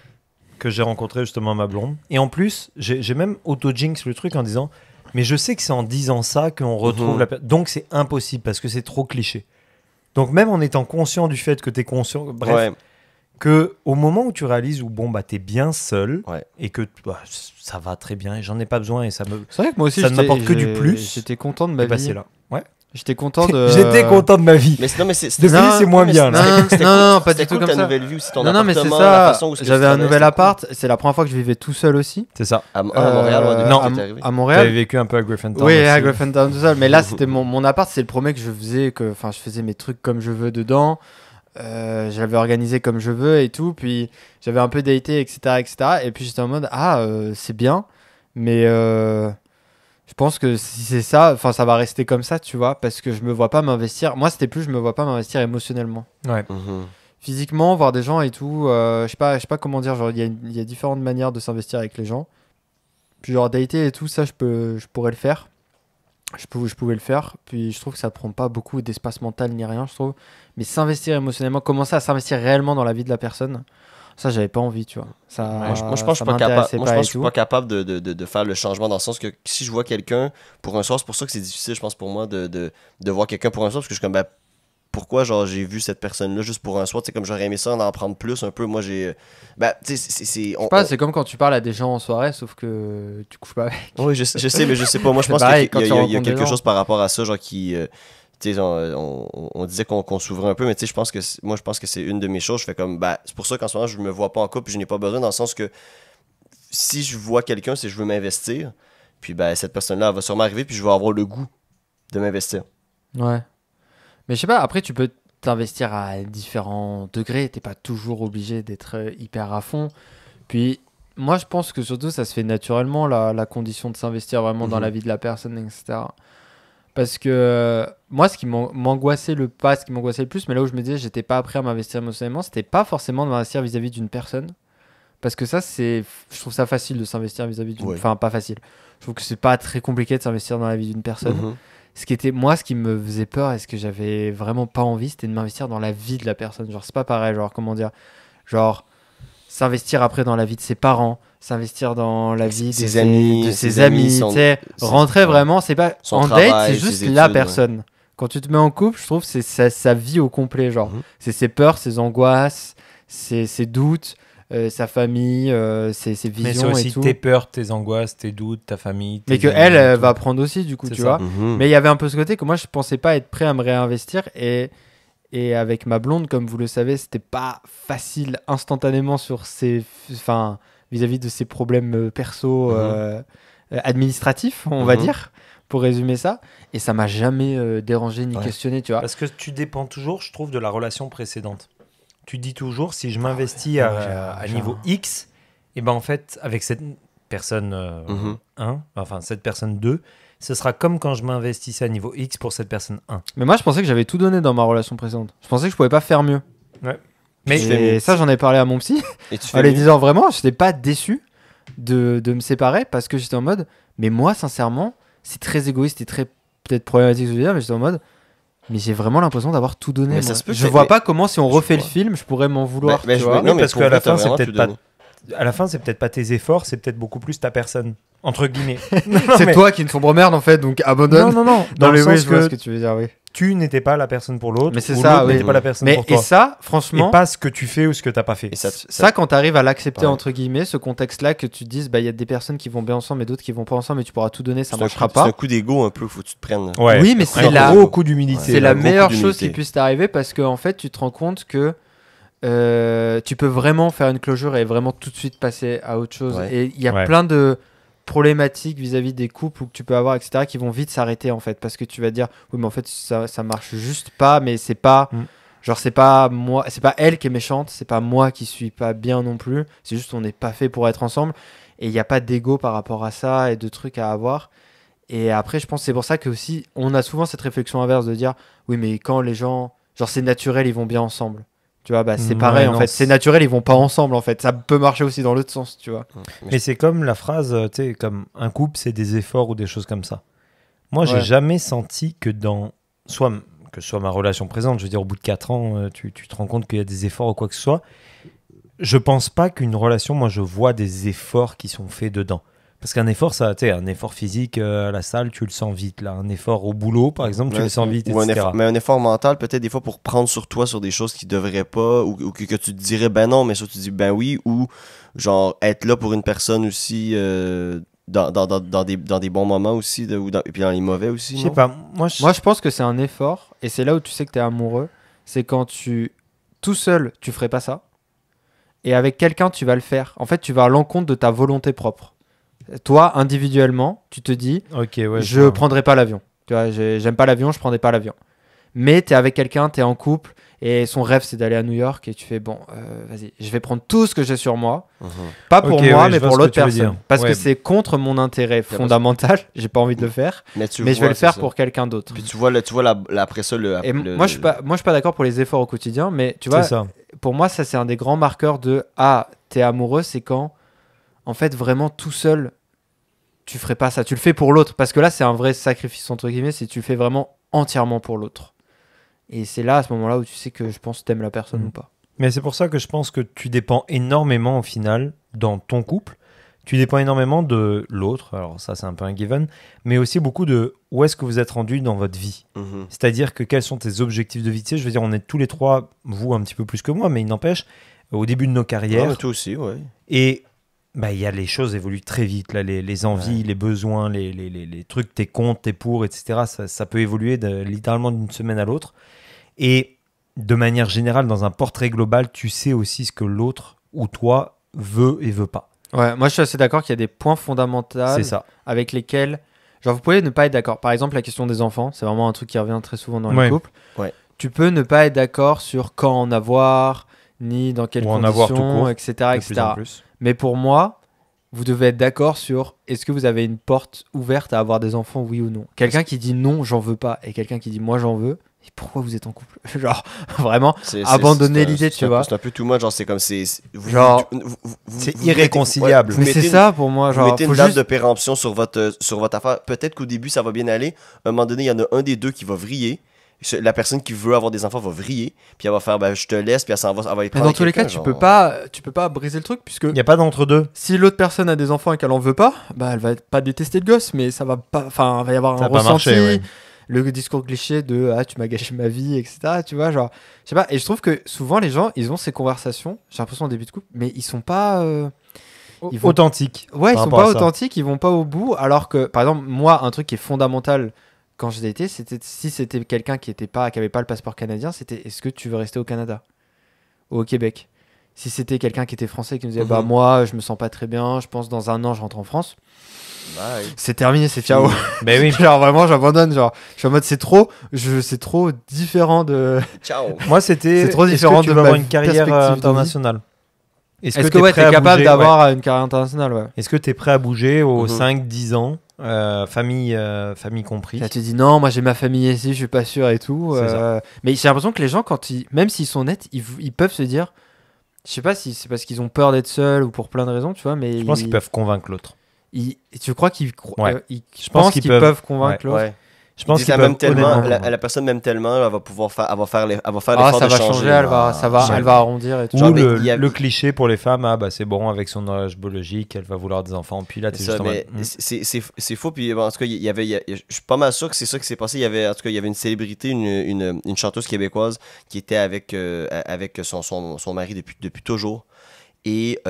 que j'ai rencontré justement ma blonde. Et en plus, j'ai même auto-jinx le truc en disant mais je sais que c'est en disant ça qu'on retrouve Mhm. la personne. Donc, c'est impossible parce que c'est trop cliché. Donc, même en étant conscient du fait que tu es conscient, bref, Ouais. que au moment où tu réalises où bon bah t'es bien seul Ouais. et que bah, ça va très bien et j'en ai pas besoin et ça me C'est vrai que moi aussi, ça ne j'étais- m'apporte que du j'ai- plus. J'étais content de ma est passé vie. là. Ouais. J'étais content de. J'étais content de ma vie. Mais non, mais c'est Depuis, Non, c'est moins mais bien. c'était- Là. Non, c'était non, cool- non, pas c'était du tout cool comme ta ça. nouvelle vie aussi, ton Non, non, mais c'est appartement, la ça. façon où ce que tu J'avais un travaillais, nouvel c'était appart. C'est la première fois que je vivais tout seul aussi. C'est ça. cool. À Montréal, ouais, depuis non, que t'es arrivé. À T'avais Montréal. vécu un peu à Griffintown. Oui, à aussi. Griffintown tout seul. Mais là, c'était mon appart. C'est le premier que je faisais. Enfin, je faisais mes trucs comme je veux dedans. Je l'avais organisé comme je veux et tout. Puis j'avais un peu daté, etc., etc. Et puis j'étais en mode c'est bien, mais je pense que si c'est ça, enfin, ça va rester comme ça, tu vois, parce que je me vois pas m'investir. Moi, c'était plus, je me vois pas m'investir émotionnellement. Ouais. Mhm. Physiquement, voir des gens et tout, je sais pas comment dire. Genre, il y a différentes manières de s'investir avec les gens. Puis genre dater et tout ça, je pourrais le faire. Je pouvais le faire. Puis je trouve que ça prend pas beaucoup d'espace mental ni rien, je trouve. Mais s'investir émotionnellement, commencer à s'investir réellement dans la vie de la personne, ça, j'avais pas envie, tu vois. Ça, Moi, je pense que je suis ça pas capable. m'intéressait Moi, je pas pense et que je suis tout. pas capable de faire le changement dans le sens que si je vois quelqu'un pour un soir, c'est pour ça que c'est difficile, je pense, pour moi de voir quelqu'un pour un soir, parce que je suis comme, ben, pourquoi, genre, j'ai vu cette personne-là juste pour un soir, tu sais, comme j'aurais aimé ça, en prendre plus un peu. Moi, j'ai. Ben, tu sais, Je sais pas, c'est comme quand tu parles à des gens en soirée, sauf que tu couches pas avec. Oui, je sais, mais je sais pas. Moi, je C'est pense pareil, qu'il y a, quand tu il y a rencontres des quelque gens. chose par rapport à ça, genre, qui. Tu sais, on disait qu'on s'ouvrait un peu, mais tu sais, je pense que moi, je pense que c'est une de mes choses. Je fais comme, bah, c'est pour ça qu'en ce moment, je me vois pas en couple, je n'ai pas besoin, dans le sens que si je vois quelqu'un, c'est que je veux m'investir, puis ben, cette personne-là, elle va sûrement arriver, puis je vais avoir le goût de m'investir. Ouais. Mais je sais pas, après, tu peux t'investir à différents degrés. T'es pas toujours obligé d'être hyper à fond. Puis, moi, je pense que surtout, ça se fait naturellement, la condition de s'investir vraiment dans Mhm. la vie de la personne, etc. Parce que moi, ce qui m'angoissait ce qui m'angoissait le plus, mais là où je me disais, j'étais pas prêt à m'investir émotionnellement, c'était pas forcément de m'investir vis-à-vis d'une personne. Parce que ça, je trouve ça facile de s'investir vis-à-vis d'une. Ouais. Enfin, pas facile. Je trouve que c'est pas très compliqué de s'investir dans la vie d'une personne. Mhm. Ce qui me faisait peur et ce que j'avais vraiment pas envie, c'était de m'investir dans la vie de la personne. Genre, c'est pas pareil. Genre, comment dire? Genre, s'investir après dans la vie de ses parents, s'investir dans la vie Ses amis, de ses ses amis, amis. son- Tu sais, rentrer ouais. vraiment, c'est pas. Son En travail, date, c'est ses juste études, la ouais. personne. Quand tu te mets en couple, je trouve que c'est sa vie au complet. Genre, Mhm. c'est ses peurs, ses angoisses, ses doutes, sa famille, ses Mais visions c'est et aussi tout. tes peurs, tes angoisses, tes doutes, ta famille. Mais tes que amis elle et tout. va prendre aussi, du coup, C'est tu ça. vois. Mhm. Mais il y avait un peu ce côté que moi, je pensais pas être prêt à me réinvestir. Et avec ma blonde, comme vous le savez, c'était pas facile instantanément sur enfin, vis-à-vis de ses problèmes perso administratifs, on va Mhm. dire, pour résumer ça. Et ça m'a jamais dérangé ni Ouais. questionné, tu vois. Parce que tu dépends toujours, je trouve, de la relation précédente. Tu dis toujours, si je m'investis ouais, à genre- niveau X, et ben en fait, avec cette personne Mhm. 1, enfin cette personne 2, ce sera comme quand je m'investissais à niveau X pour cette personne 1. Mais moi, je pensais que j'avais tout donné dans ma relation précédente. Je pensais que je pouvais pas faire mieux. Mais fais mieux. Et ça, j'en ai parlé à mon psy. Et tu En fais lui mieux. disant vraiment, je n'étais pas déçu de me séparer parce que j'étais en mode, mais moi, sincèrement, c'est très égoïste et très peut-être problématique ce que je veux dire, mais j'étais en mode, mais j'ai vraiment l'impression d'avoir tout donné. Mais ça moi. se peut que Je t'aies- vois mais- pas comment, si on Je refait le vois. film, je pourrais m'en vouloir. Mais tu je vois. veux- non, mais parce pour qu'à la vrai, t'as fin, c'est vraiment peut-être tout pas- donné. à la fin, c'est peut-être pas tes efforts, c'est peut-être beaucoup plus ta personne. Entre guillemets. C'est mais- toi qui est une sombre merde en fait, donc abandonne. Non. Dans Non, le mais oui, sens je vois ce que que tu veux dire, oui. tu n'étais pas la personne pour l'autre, Mais c'est ou ça, l'autre oui. n'était pas la personne Mais pour et toi. ça, Et franchement, pas ce que tu fais ou ce que t'as pas fait. Et ça, ça quand tu arrives à l'accepter Ouais. entre guillemets, ce contexte-là, que tu te dises, bah il y a des personnes qui vont bien ensemble et d'autres qui vont pas ensemble, et tu pourras tout donner, ça c'est un marchera coup- C'est pas. un coup d'ego un peu, faut que tu te prennes. Ouais. Oui, mais Un c'est la- gros coup d'humilité. C'est la un gros coup meilleure chose d'humilité. qui puisse t'arriver parce qu'en fait, tu te rends compte que tu peux vraiment faire une closure et vraiment tout de suite passer à autre chose. Ouais. Et il y a Ouais. plein de problématiques vis-à-vis des couples que tu peux avoir, etc., qui vont vite s'arrêter en fait. Parce que tu vas te dire, oui, mais en fait, ça marche juste pas, mais c'est pas. Mm. Genre, c'est pas moi, c'est pas elle qui est méchante, c'est pas moi qui suis pas bien non plus. C'est juste, on n'est pas fait pour être ensemble. Et il n'y a pas d'ego par rapport à ça et de trucs à avoir. Et après, je pense que c'est pour ça que aussi, on a souvent cette réflexion inverse de dire, oui, mais quand les gens, genre, c'est naturel, ils vont bien ensemble. Tu vois, bah, c'est Ouais, pareil, en non, fait. C'est naturel, ils vont pas ensemble, en fait. Ça peut marcher aussi dans l'autre sens, tu vois. Mais c'est comme la phrase, tu sais, comme un couple, c'est des efforts ou des choses comme ça. Moi, j'ai Ouais. jamais senti que que ce soit ma relation présente, je veux dire, au bout de 4 ans, tu te rends compte qu'il y a des efforts ou quoi que ce soit. Je pense pas qu'une relation, moi, je vois des efforts qui sont faits dedans. Parce qu'un effort, ça, tu sais, un effort physique à la salle, tu le sens vite. Là, un effort au boulot, par exemple, tu le sens vite, Ou un etc. effort, mais un effort mental, peut-être des fois pour prendre sur toi sur des choses qui devraient pas, ou que tu te dirais ben non, mais ça tu dis ben oui, ou genre être là pour une personne aussi dans des bons moments aussi, et puis dans les mauvais aussi. Je sais Non? pas, moi, Moi, je pense que c'est un effort, et c'est là où tu sais que t'es amoureux. C'est quand tout seul, tu ferais pas ça, et avec quelqu'un, tu vas le faire. En fait, tu vas à l'encontre de ta volonté propre. Toi, individuellement, tu te dis, ok, ouais, je vois. prendrai pas l'avion. Tu vois, j'aime pas l'avion, je prendrai pas l'avion. Mais tu es avec quelqu'un, tu es en couple, et son rêve c'est d'aller à New York, et tu fais bon, vas-y, je vais prendre tout ce que j'ai sur moi, Mhm. pas pour Ok, moi, ouais, mais je vois pour ce que l'autre tu veux personne, dire. parce Ouais. que c'est contre mon intérêt parce- fondamental. J'ai pas envie de le faire, Mais tu mais je vois, vais le c'est faire ça. pour quelqu'un d'autre. Puis tu vois, après ça, Et moi, je suis pas d'accord pour les efforts au quotidien, mais tu vois, C'est ça. pour moi, ça c'est un des grands marqueurs de t'es amoureux, c'est quand, en fait, vraiment tout seul, tu ferais pas ça. Tu le fais pour l'autre. Parce que là, c'est un vrai sacrifice, entre guillemets, si tu le fais vraiment entièrement pour l'autre. Et c'est là, à ce moment-là, où tu sais que je pense que t'aimes la personne ou pas. Mais c'est pour ça que je pense que tu dépends énormément au final dans ton couple. Tu dépends énormément de l'autre, alors ça c'est un peu un given, mais aussi beaucoup de où est-ce que vous êtes rendu dans votre vie. Mhm. C'est-à-dire que quels sont tes objectifs de vie. Tu sais, je veux dire, on est tous les trois, vous un petit peu plus que moi, mais il n'empêche, au début de nos Non, carrières. mais toi aussi, ouais. Et bah, il y a les choses évoluent très vite, là, les envies, les besoins, les trucs, tes comptes, tes pour, etc. Ça peut évoluer littéralement d'une semaine à l'autre. Et de manière générale, dans un portrait global, tu sais aussi ce que l'autre ou toi veut et veut pas. Ouais, moi, je suis assez d'accord qu'il y a des points fondamentaux C'est ça. avec lesquels. Genre, vous pouvez ne pas être d'accord. Par exemple, la question des enfants, c'est vraiment un truc qui revient très souvent dans les Ouais. couples. Ouais. Tu peux ne pas être d'accord sur quand en avoir, ni dans quelles Ou en conditions, avoir tout court, etc. De etc. plus en plus. Mais pour moi, vous devez être d'accord sur est-ce que vous avez une porte ouverte à avoir des enfants, oui ou non. Quelqu'un qui dit non, j'en veux pas, et quelqu'un qui dit moi j'en veux, et pourquoi vous êtes en couple? Genre, vraiment, abandonner l'idée, tu vois. C'est un peu tout much, genre c'est comme Genre, c'est irréconciliable. Mais c'est ça pour moi, Vous genre, mettez faut une date juste... de péremption sur votre affaire. Peut-être qu'au début, ça va bien aller. À un moment donné, il y en a un des deux qui va vriller. La personne qui veut avoir des enfants va vriller. Puis elle va faire, ben, je te laisse. Puis elle va aller Mais prendre dans tous les cas, quelqu'un, tu peux pas briser le truc, puisque Il n'y a pas d'entre-deux. si l'autre personne a des enfants et qu'elle en veut pas, bah elle va pas détester le gosse, mais ça va pas, enfin, va y avoir Ça un va pas ressenti. marcher, ouais. Le discours cliché de tu m'as gâché ma vie, etc. Tu vois, genre, je sais pas. Et je trouve que souvent les gens, ils ont ces conversations, j'ai l'impression au début de couple, mais ils sont pas. Ils vont- Authentique. Ouais, ils par sont rapport pas à ça. authentiques, ils vont pas au bout. Alors que, par exemple, moi, un truc qui est fondamental quand je datais, c'était si c'était quelqu'un qui avait pas le passeport canadien, c'était est-ce que tu veux rester au Canada ou au Québec? Si c'était quelqu'un qui était français qui nous disait bah Mhm. moi je me sens pas très bien, je pense dans un an je rentre en France, Bye. c'est terminé, c'est ciao. Ben oui. Genre vraiment j'abandonne, genre je suis en mode c'est trop différent de. Ciao. Moi, c'était. C'est trop est-ce différent que tu de veux ma avoir une carrière perspective de vie. internationale. Est-ce que t'es ouais prêt t'es à capable bouger, d'avoir une carrière internationale, ouais. Est-ce que tu es prêt à bouger aux Mhm. 5-10 ans, famille compris? Là tu dis non moi j'ai ma famille ici, je suis pas sûr et tout. C'est ça. Mais j'ai l'impression que les gens même s'ils sont nets, ils peuvent se dire, je sais pas si c'est parce qu'ils ont peur d'être seuls ou pour plein de raisons, tu vois, mais Je pense qu'ils peuvent convaincre l'autre. tu crois qu'ils Ouais. je pense qu'ils peuvent convaincre l'autre. Ouais. Je pense Ils qu'ils disent, peuvent même tellement, honnêtement la convaincre. personne m'aime tellement, elle va pouvoir faire, elle va faire Ah l'effort ça de va changer. changer, elle va arrondir et tout. Genre, Ou mais le, il y a- le cliché pour les femmes, ah bah c'est bon, avec son âge biologique, elle va vouloir des enfants. Puis là, t'es C'est juste ça, en mais mode, c'est faux. Puis en tout cas, je suis pas mal sûr que c'est ça qui s'est passé. En tout cas, il y avait une célébrité, une chanteuse québécoise qui était avec son mari depuis toujours. Et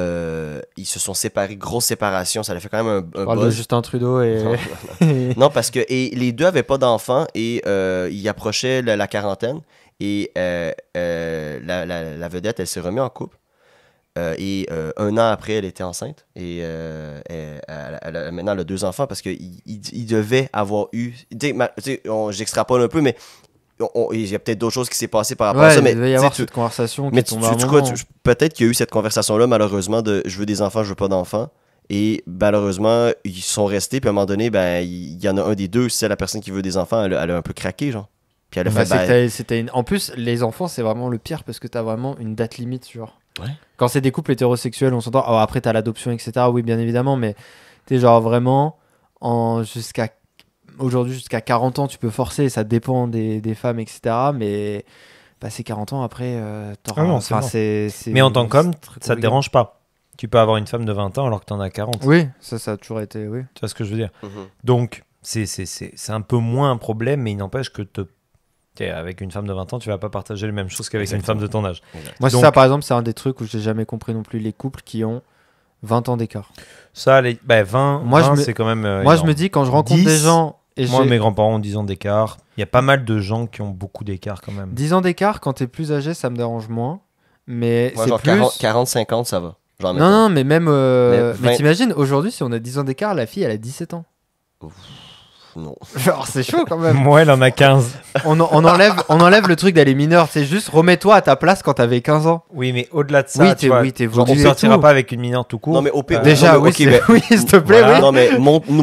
ils se sont séparés, grosse séparation. Ça a fait quand même un On parle de buzz. Justin Trudeau et Non, parce que les deux avaient pas d'enfants et ils approchaient la quarantaine. Et la vedette, elle s'est remise en couple. Un an après, elle était enceinte. Et maintenant, elle a 2 enfants parce qu'il devait avoir eu. Tu sais, j'extrapole un peu, mais il y a peut-être d'autres choses qui s'est passé par rapport à ouais, ça. Mais il devait y tu sais, avoir cette conversation mais qui tombe à un moment. peut-être qu'il y a eu cette conversation-là, malheureusement, de je veux des enfants, je veux pas d'enfants. Et malheureusement, ils sont restés. Puis à un moment donné, ben, il y en a un des deux, c'est la personne qui veut des enfants, elle a un peu craqué, genre. Puis elle a Bah, fait, En plus, les enfants, c'est vraiment le pire parce que t'as vraiment une date limite, genre. Ouais. Quand c'est des couples hétérosexuels, on s'entend. Alors après, t'as l'adoption, etc. Oui, bien évidemment, mais t'es genre vraiment aujourd'hui, jusqu'à 40 ans, tu peux forcer, ça dépend des femmes, etc. Mais passer 40 ans après, t'auras. Ah non, c'est Enfin, bon. c'est- Mais en tant qu'homme, c'est très ça te compliqué. dérange pas. Tu peux avoir une femme de 20 ans alors que t'en as 40. Oui, ça a toujours été. Oui. Tu vois ce que je veux dire? Mhm. Donc, c'est un peu moins un problème, mais il n'empêche que avec une femme de 20 ans, tu vas pas partager les mêmes choses qu'avec une Exactement. femme de ton âge. Moi, c'est Donc- ça, par exemple, c'est un des trucs où j'ai jamais compris non plus les couples qui ont 20 ans d'écart. Ça, 20, Moi, 20, je me- c'est quand même. Moi, je énorme. me dis, quand je rencontre 10, des gens. Et Moi, j'ai mes grands-parents ont 10 ans d'écart. Il y a pas mal de gens qui ont beaucoup d'écart quand même. 10 ans d'écart, quand t'es plus âgé, ça me dérange moins. Mais Ouais, c'est genre plus. 40-50, ça va. Genre, Non, non, mais même. Mais Mais 20 t'imagines, aujourd'hui, si on a 10 ans d'écart, la fille, elle a 17 ans. non. Genre, c'est chaud quand même. Moi, elle en a 15. on enlève le truc d'aller mineur. C'est juste, remets-toi à ta place quand t'avais 15 ans. Oui, mais au-delà de ça, Oui, tu vois, t'es genre, on voulu et sortira tout. pas avec une mineure tout court. Non, mais au pire, Déjà, non, mais oui, ok, c'est- mais- oui, s'il te plaît, Voilà. oui. Non, mais monte-nous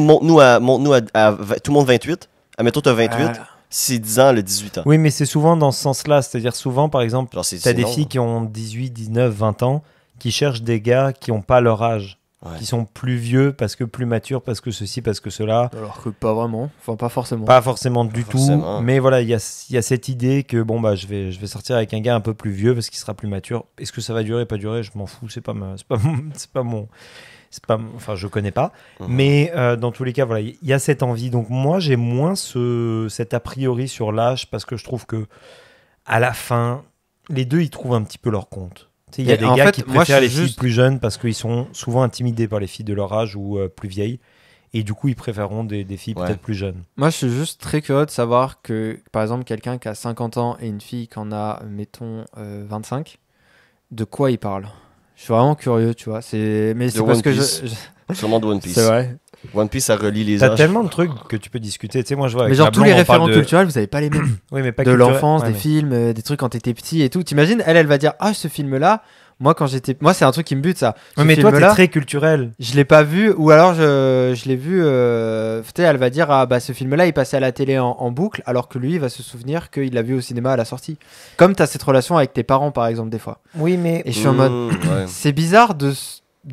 tout le monde 28. Admettons, t'as 28. Ah. C'est 10 ans, le 18 ans. Oui, mais c'est souvent dans ce sens-là. C'est-à-dire, souvent, par exemple, Genre, c'est t'as des long. filles qui ont 18, 19, 20 ans qui cherchent des gars qui ont pas leur âge, Ouais. qui sont plus vieux parce que plus matures, parce que ceci, parce que cela. Alors que pas vraiment. Enfin, pas forcément. Pas forcément du tout, forcément. mais voilà, il y a cette idée que bon bah je vais sortir avec un gars un peu plus vieux parce qu'il sera plus mature. Est-ce que ça va durer, pas durer, je m'en fous, enfin je connais pas. Mhm. Mais dans tous les cas, voilà, il y a cette envie. Donc moi j'ai moins cet a priori sur l'âge parce que je trouve que à la fin, les deux ils trouvent un petit peu leur compte. Tu sais, il y a Et des en gars fait, qui moi, préfèrent je les suis filles juste- plus jeunes parce qu'ils sont souvent intimidés par les filles de leur âge ou plus vieilles. Et du coup, ils préféreront des filles Ouais. peut-être plus jeunes. Moi, je suis juste très curieux de savoir que, par exemple, quelqu'un qui a 50 ans et une fille qui en a, mettons, 25, de quoi ils parlent. Je suis vraiment curieux, tu vois. Mais c'est De parce One que Piece. Sûrement de One Piece. C'est vrai. One Piece, ça relie les T'as âges. tellement de trucs que tu peux discuter. Tu sais, moi, je vois avec Mais genre, ma tous les blonde, on parle référents de- culturels, vous avez pas les mêmes. Oui, mais pas De culturel. l'enfance, Ouais, des mais- films, des trucs quand t'étais petit et tout. T'imagines, elle va dire, ah, ce film-là, moi, c'est un truc qui me bute, ça. Ce Ouais, mais toi, t'es film-là, très culturel. je l'ai pas vu, ou alors je l'ai vu, tu sais, elle va dire, ah bah ce film-là, il passait à la télé en boucle, alors que lui, il va se souvenir qu'il l'a vu au cinéma à la sortie. Comme t'as cette relation avec tes parents, par exemple, des fois. Oui, mais Et je suis en mode, Ouais. c'est bizarre de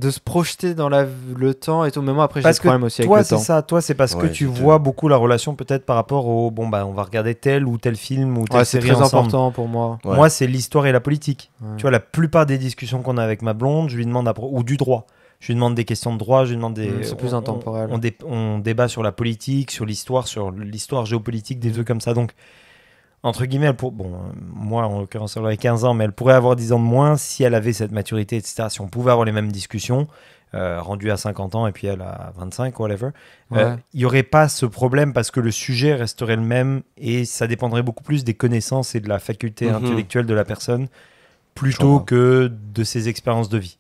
se projeter dans le temps et tout, mais moi après j'ai parce des que problèmes aussi avec toi, le c'est temps. ça. Toi, c'est parce que Ouais, tu c'est vois beaucoup la relation peut-être par rapport au bon bah on va regarder tel ou tel film ou telle Ouais, c'est série très ensemble. important pour moi. Ouais. Moi, c'est l'histoire et la politique. Ouais. Tu vois, la plupart des discussions qu'on a avec ma blonde, je lui demande ou du droit. Je lui demande des questions de droit, je lui demande des. C'est plus intemporel. On débat sur la politique, sur l'histoire géopolitique, des trucs comme ça. Donc, entre guillemets, moi en l'occurrence, elle aurait 15 ans, mais elle pourrait avoir 10 ans de moins si elle avait cette maturité, etc. Si on pouvait avoir les mêmes discussions, rendues à 50 ans et puis elle à 25, whatever, Ouais. il n'y aurait pas ce problème parce que le sujet resterait le même et ça dépendrait beaucoup plus des connaissances et de la faculté Mhm. intellectuelle de la personne Je plutôt comprends. que de ses expériences de vie.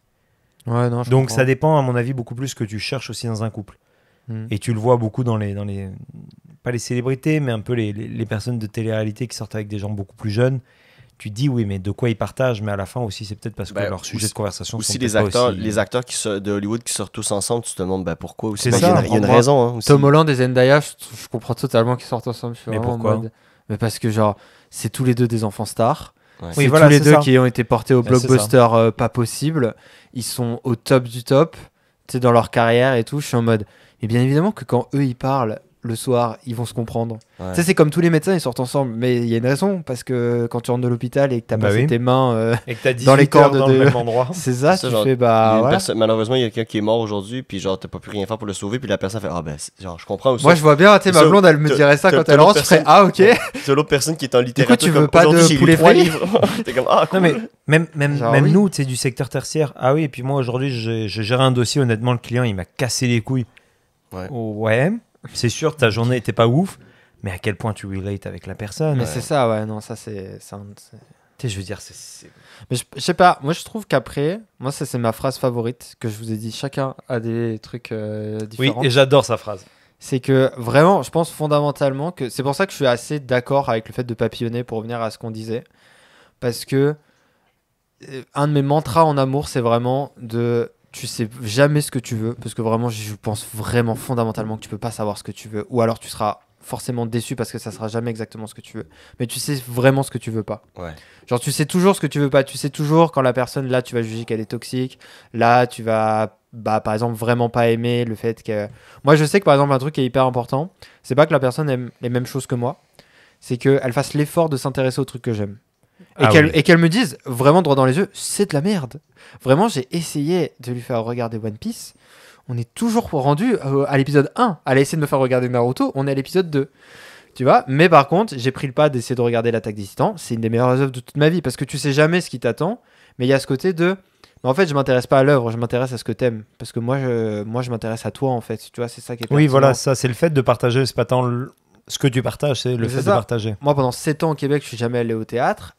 Ouais, non, je Donc comprends. ça dépend, à mon avis, beaucoup plus que tu cherches aussi dans un couple. Mm. Et tu le vois beaucoup dans les pas les célébrités, mais un peu les personnes de télé-réalité qui sortent avec des gens beaucoup plus jeunes. Tu te dis, oui, mais de quoi ils partagent, mais à la fin aussi, c'est peut-être parce que Ben, leurs sujets de conversation Aussi sont les peut-être acteurs, pas aussi... les acteurs de Hollywood qui sortent tous ensemble, tu te demandes ben, pourquoi aussi. C'est Ben, ça, il y a une moi, raison. Hein, aussi. Tom Holland et Zendaya, je comprends totalement qu'ils sortent ensemble. Je suis Mais vraiment en pourquoi mode- Mais parce que genre, c'est tous les deux des enfants stars. Ouais. C'est Oui, voilà, tous les c'est deux ça. qui ont été portés au Ouais, c'est blockbuster pas possible. Ils sont au top du top, tu sais, dans leur carrière et tout. Je suis en mode, mais bien évidemment que quand eux ils parlent le soir, ils vont se comprendre. Ouais. Tu sais, c'est comme tous les médecins, ils sortent ensemble. Mais il y a une raison, parce que quand tu rentres de l'hôpital et que t'as Bah passé oui. tes mains, Et que t'as 18 dans les heures cordes dans de- le même endroit. c'est ça, Ça, tu genre, fais Il y a bah une voilà. personne- malheureusement, il y a quelqu'un qui est mort aujourd'hui, puis genre, t'as pas pu rien faire pour le sauver, puis la personne fait ah ben, genre, je comprends aussi. Moi je vois bien, tu sais, ma Ça, blonde elle me t'as- dirait ça t'as- quand t'as elle l'autre rentre, je ferais personne- ah ok. C'est l'autre personne qui est en littérature. tu veux comme, pas de aujourd'hui, j'ai lu poulet 3 frit livres. T'es comme ah cool. Non mais même Genre, même oui. nous, tu sais, du secteur tertiaire. Ah oui, et puis moi aujourd'hui, j'ai géré un dossier. Honnêtement, le client, il m'a cassé les couilles. Ouais. Ouais, c'est sûr, ta journée était pas ouf, mais à quel point tu relates avec la personne. Mais Ouais. c'est ça, ouais, non, ça c'est. Tu sais, je veux dire, c'est- Mais je sais pas, moi je trouve qu'après, moi ça c'est ma phrase favorite, que je vous ai dit, chacun a des trucs Oui, différents. et j'adore sa phrase. C'est que vraiment, je pense fondamentalement que c'est pour ça que je suis assez d'accord avec le fait de papillonner pour revenir à ce qu'on disait. Parce que un de mes mantras en amour, c'est vraiment de tu sais jamais ce que tu veux. Parce que vraiment, je pense vraiment fondamentalement que tu peux pas savoir ce que tu veux. Ou alors tu seras forcément déçu parce que ça sera jamais exactement ce que tu veux. Mais tu sais vraiment ce que tu veux pas. Ouais. Genre, tu sais toujours ce que tu veux pas. Tu sais toujours quand la personne, là, tu vas juger qu'elle est toxique. Là, tu vas, par exemple, vraiment pas aimer le fait que. Moi, je sais que, par exemple, un truc qui est hyper important, c'est pas que la personne aime les mêmes choses que moi, c'est qu'elle fasse l'effort de s'intéresser au truc que j'aime. Et qu'elle me dise vraiment droit dans les yeux, c'est de la merde. Vraiment, j'ai essayé de lui faire regarder One Piece. On est toujours rendu à l'épisode 1. Elle a essayé de me faire regarder Naruto, on est à l'épisode 2. Tu vois, mais par contre, j'ai pris le pas d'essayer de regarder l'Attaque des Titans. C'est une des meilleures œuvres de toute ma vie parce que tu sais jamais ce qui t'attend. Mais il y a ce côté de. Mais en fait, je m'intéresse pas à l'œuvre, je m'intéresse à ce que t'aimes. Parce que moi, je m'intéresse à toi en fait. Tu vois, c'est ça qui est Oui, pertinent. voilà, ça, c'est le fait de partager. C'est pas tant ce que tu partages, c'est le Mais fait c'est de ça. partager. Moi, pendant 7 ans au Québec, je suis jamais allé au théâtre.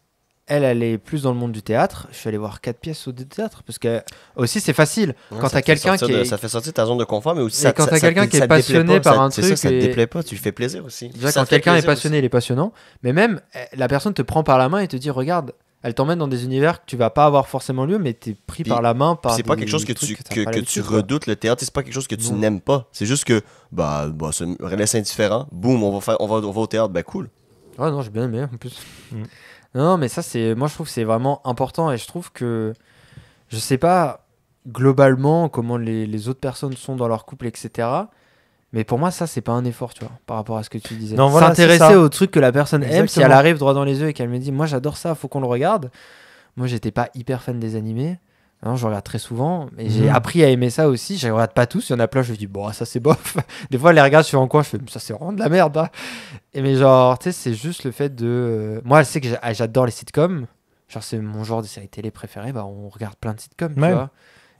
Elle est plus dans le monde du théâtre. Je suis allé voir 4 pièces au théâtre parce que aussi c'est facile Ouais, quand ça t'as te fait quelqu'un sortir qui est ça te fait sortir de ta zone de confort, mais aussi Et quand t'as quelqu'un qui est passionné par un c'est ça, truc ça te et- déplaît pas, tu lui fais plaisir aussi. déjà Ça quand te fait quelqu'un est plaisir passionné, il est passionnant. Mais même la personne te prend par la main et te dit regarde, elle t'emmène dans des univers que tu vas pas avoir forcément lieu, mais t'es pris Puis- par la main aussi. par. C'est pas des quelque chose que trucs tu, t'as que, pas que tu l'habitude, quoi. redoutes le théâtre, c'est pas quelque chose que tu Non. n'aimes pas. C'est juste que, ça me laisse indifférent. Boum, on va au théâtre, ben cool. Ouais, non, j'ai bien aimé en plus. Mm. Non, mais ça, moi je trouve que c'est vraiment important et je trouve que. Je sais pas globalement comment les autres personnes sont dans leur couple, etc. Mais pour moi, ça, c'est pas un effort, tu vois, par rapport à ce que tu disais. Non, voilà, c'est S'intéresser ça. au truc que la personne aime, si Exactement. elle arrive droit dans les yeux et qu'elle me dit, moi j'adore ça, faut qu'on le regarde. Moi, j'étais pas hyper fan des animés. Hein, je regarde très souvent, mais j'ai Mhm. appris à aimer ça aussi. Je regarde pas tous, il y en a plein, je me dis, bon, ça c'est bof. Des fois, je les regarde, je fais en coin, je fais, ça c'est vraiment de la merde. Hein. Et mais genre, tu sais, c'est juste le fait de. Moi, je sais que j'adore les sitcoms. Genre, c'est mon genre de série télé préférée. Bah, on regarde plein de sitcoms, tu Ouais. vois.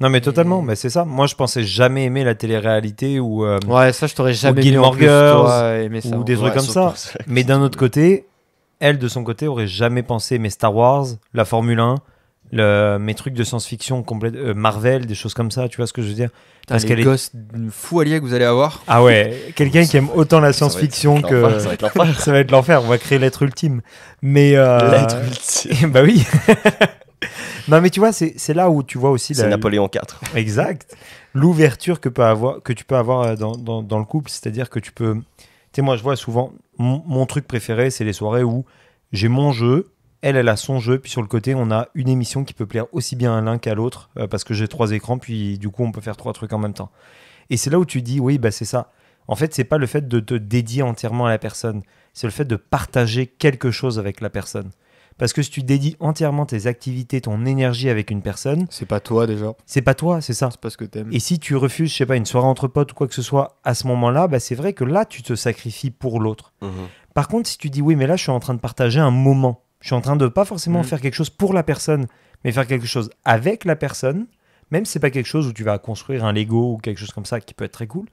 Non, mais Et- totalement, mais c'est ça. Moi, je pensais jamais aimer la télé-réalité ou, Ouais, ça, je t'aurais jamais vu Gilmore en plus, Girls, toi, aimer ça. ou des hein. trucs comme ça. Mais d'un autre côté, elle, de son côté, aurait jamais pensé mes Star Wars, la Formule 1, mes trucs de science-fiction, Marvel, des choses comme ça, tu vois ce que je veux dire? Putain, Parce les qu'elle est- gosses fous alliés que vous allez avoir. Ah ouais, quelqu'un qui aime autant la science-fiction que... Ça va être l'enfer. Ça va être l'enfer, on va créer l'être ultime. Mais... L'être ultime. Bah oui. Non, mais tu vois, c'est là où tu vois aussi... C'est Napoléon IV. Exact. L'ouverture que tu peux avoir dans le couple, c'est-à-dire que tu peux... Tu sais, moi, je vois souvent, mon truc préféré, c'est les soirées où j'ai mon jeu, elle a son jeu, puis sur le côté, on a une émission qui peut plaire aussi bien à l'un qu'à l'autre, parce que j'ai 3 écrans, puis du coup, on peut faire 3 trucs en même temps. Et c'est là où tu dis, oui, bah c'est ça. En fait, c'est pas le fait de te dédier entièrement à la personne, c'est le fait de partager quelque chose avec la personne. Parce que si tu dédies entièrement tes activités, ton énergie avec une personne, C'est pas toi déjà. c'est pas toi, c'est ça. C'est pas ce que t'aimes. Et si tu refuses, je sais pas, une soirée entre potes ou quoi que ce soit à ce moment-là, bah c'est vrai que là, tu te sacrifies pour l'autre. Mhm. Par contre, si tu dis oui, mais là, je suis en train de partager un moment, je suis en train de pas forcément Mhm. faire quelque chose pour la personne, mais faire quelque chose avec la personne, même si c'est pas quelque chose où tu vas construire un Lego ou quelque chose comme ça qui peut être très cool,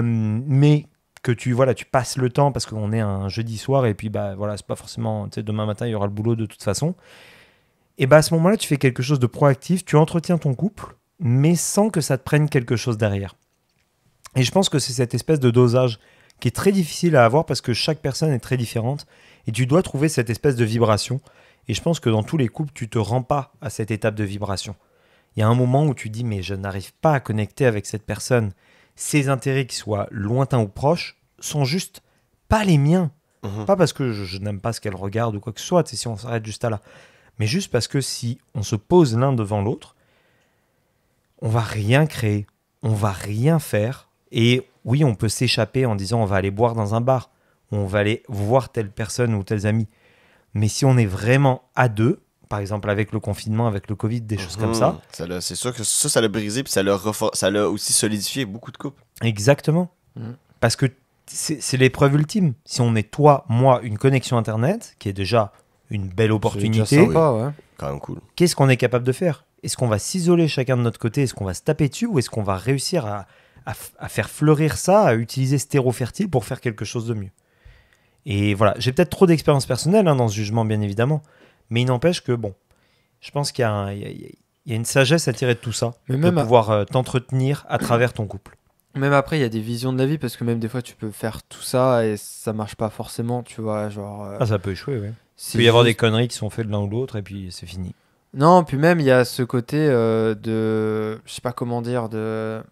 mais que tu passes le temps parce qu'on est un jeudi soir et puis bah voilà, c'est pas forcément, tu sais, demain matin il y aura le boulot de toute façon. Et bah à ce moment-là, tu fais quelque chose de proactif, tu entretiens ton couple, mais sans que ça te prenne quelque chose derrière. Et je pense que c'est cette espèce de dosage qui est très difficile à avoir parce que chaque personne est très différente et tu dois trouver cette espèce de vibration. Et je pense que dans tous les couples, tu te rends pas à cette étape de vibration. Il y a un moment où tu dis mais je n'arrive pas à connecter avec cette personne. Ses intérêts, qu'ils soient lointains ou proches, sont juste pas les miens. Mhm. Pas parce que je n'aime pas ce qu'elle regarde ou quoi que ce soit, tu sais, si on s'arrête juste à là. Mais juste parce que si on se pose l'un devant l'autre, on va rien créer, on va rien faire. Et oui, on peut s'échapper en disant on va aller boire dans un bar, ou on va aller voir telle personne ou tels amis. Mais si on est vraiment à deux, par exemple avec le confinement, avec le Covid, des choses comme ça, C'est sûr que ça l'a brisé, puis ça l'a aussi solidifié beaucoup de couples. exactement. Mhm. Parce que c'est l'épreuve ultime. Si on est toi, moi, une connexion Internet, qui est déjà une belle opportunité, C'est déjà sympa, ouais. Quand même cool. qu'est-ce qu'on est capable de faire? Est-ce qu'on va s'isoler chacun de notre côté? Est-ce qu'on va se taper dessus? Ou est-ce qu'on va réussir à faire fleurir ça, à utiliser ce terreau fertile pour faire quelque chose de mieux? Et voilà, j'ai peut-être trop d'expérience personnelle dans ce jugement, bien évidemment. Mais il n'empêche que, bon, je pense qu'il y a, il y a une sagesse à tirer de tout ça, Mais de même, pouvoir t'entretenir à travers ton couple. même après, il y a des visions de la vie parce que même des fois, tu peux faire tout ça et ça marche pas forcément, tu vois. Genre, Ah, ça peut échouer, oui. Il c'est peut y avoir des juste- conneries qui sont faites de l'un ou l'autre, et puis c'est fini. Non, puis même, il y a ce côté de. Je sais pas comment dire, de.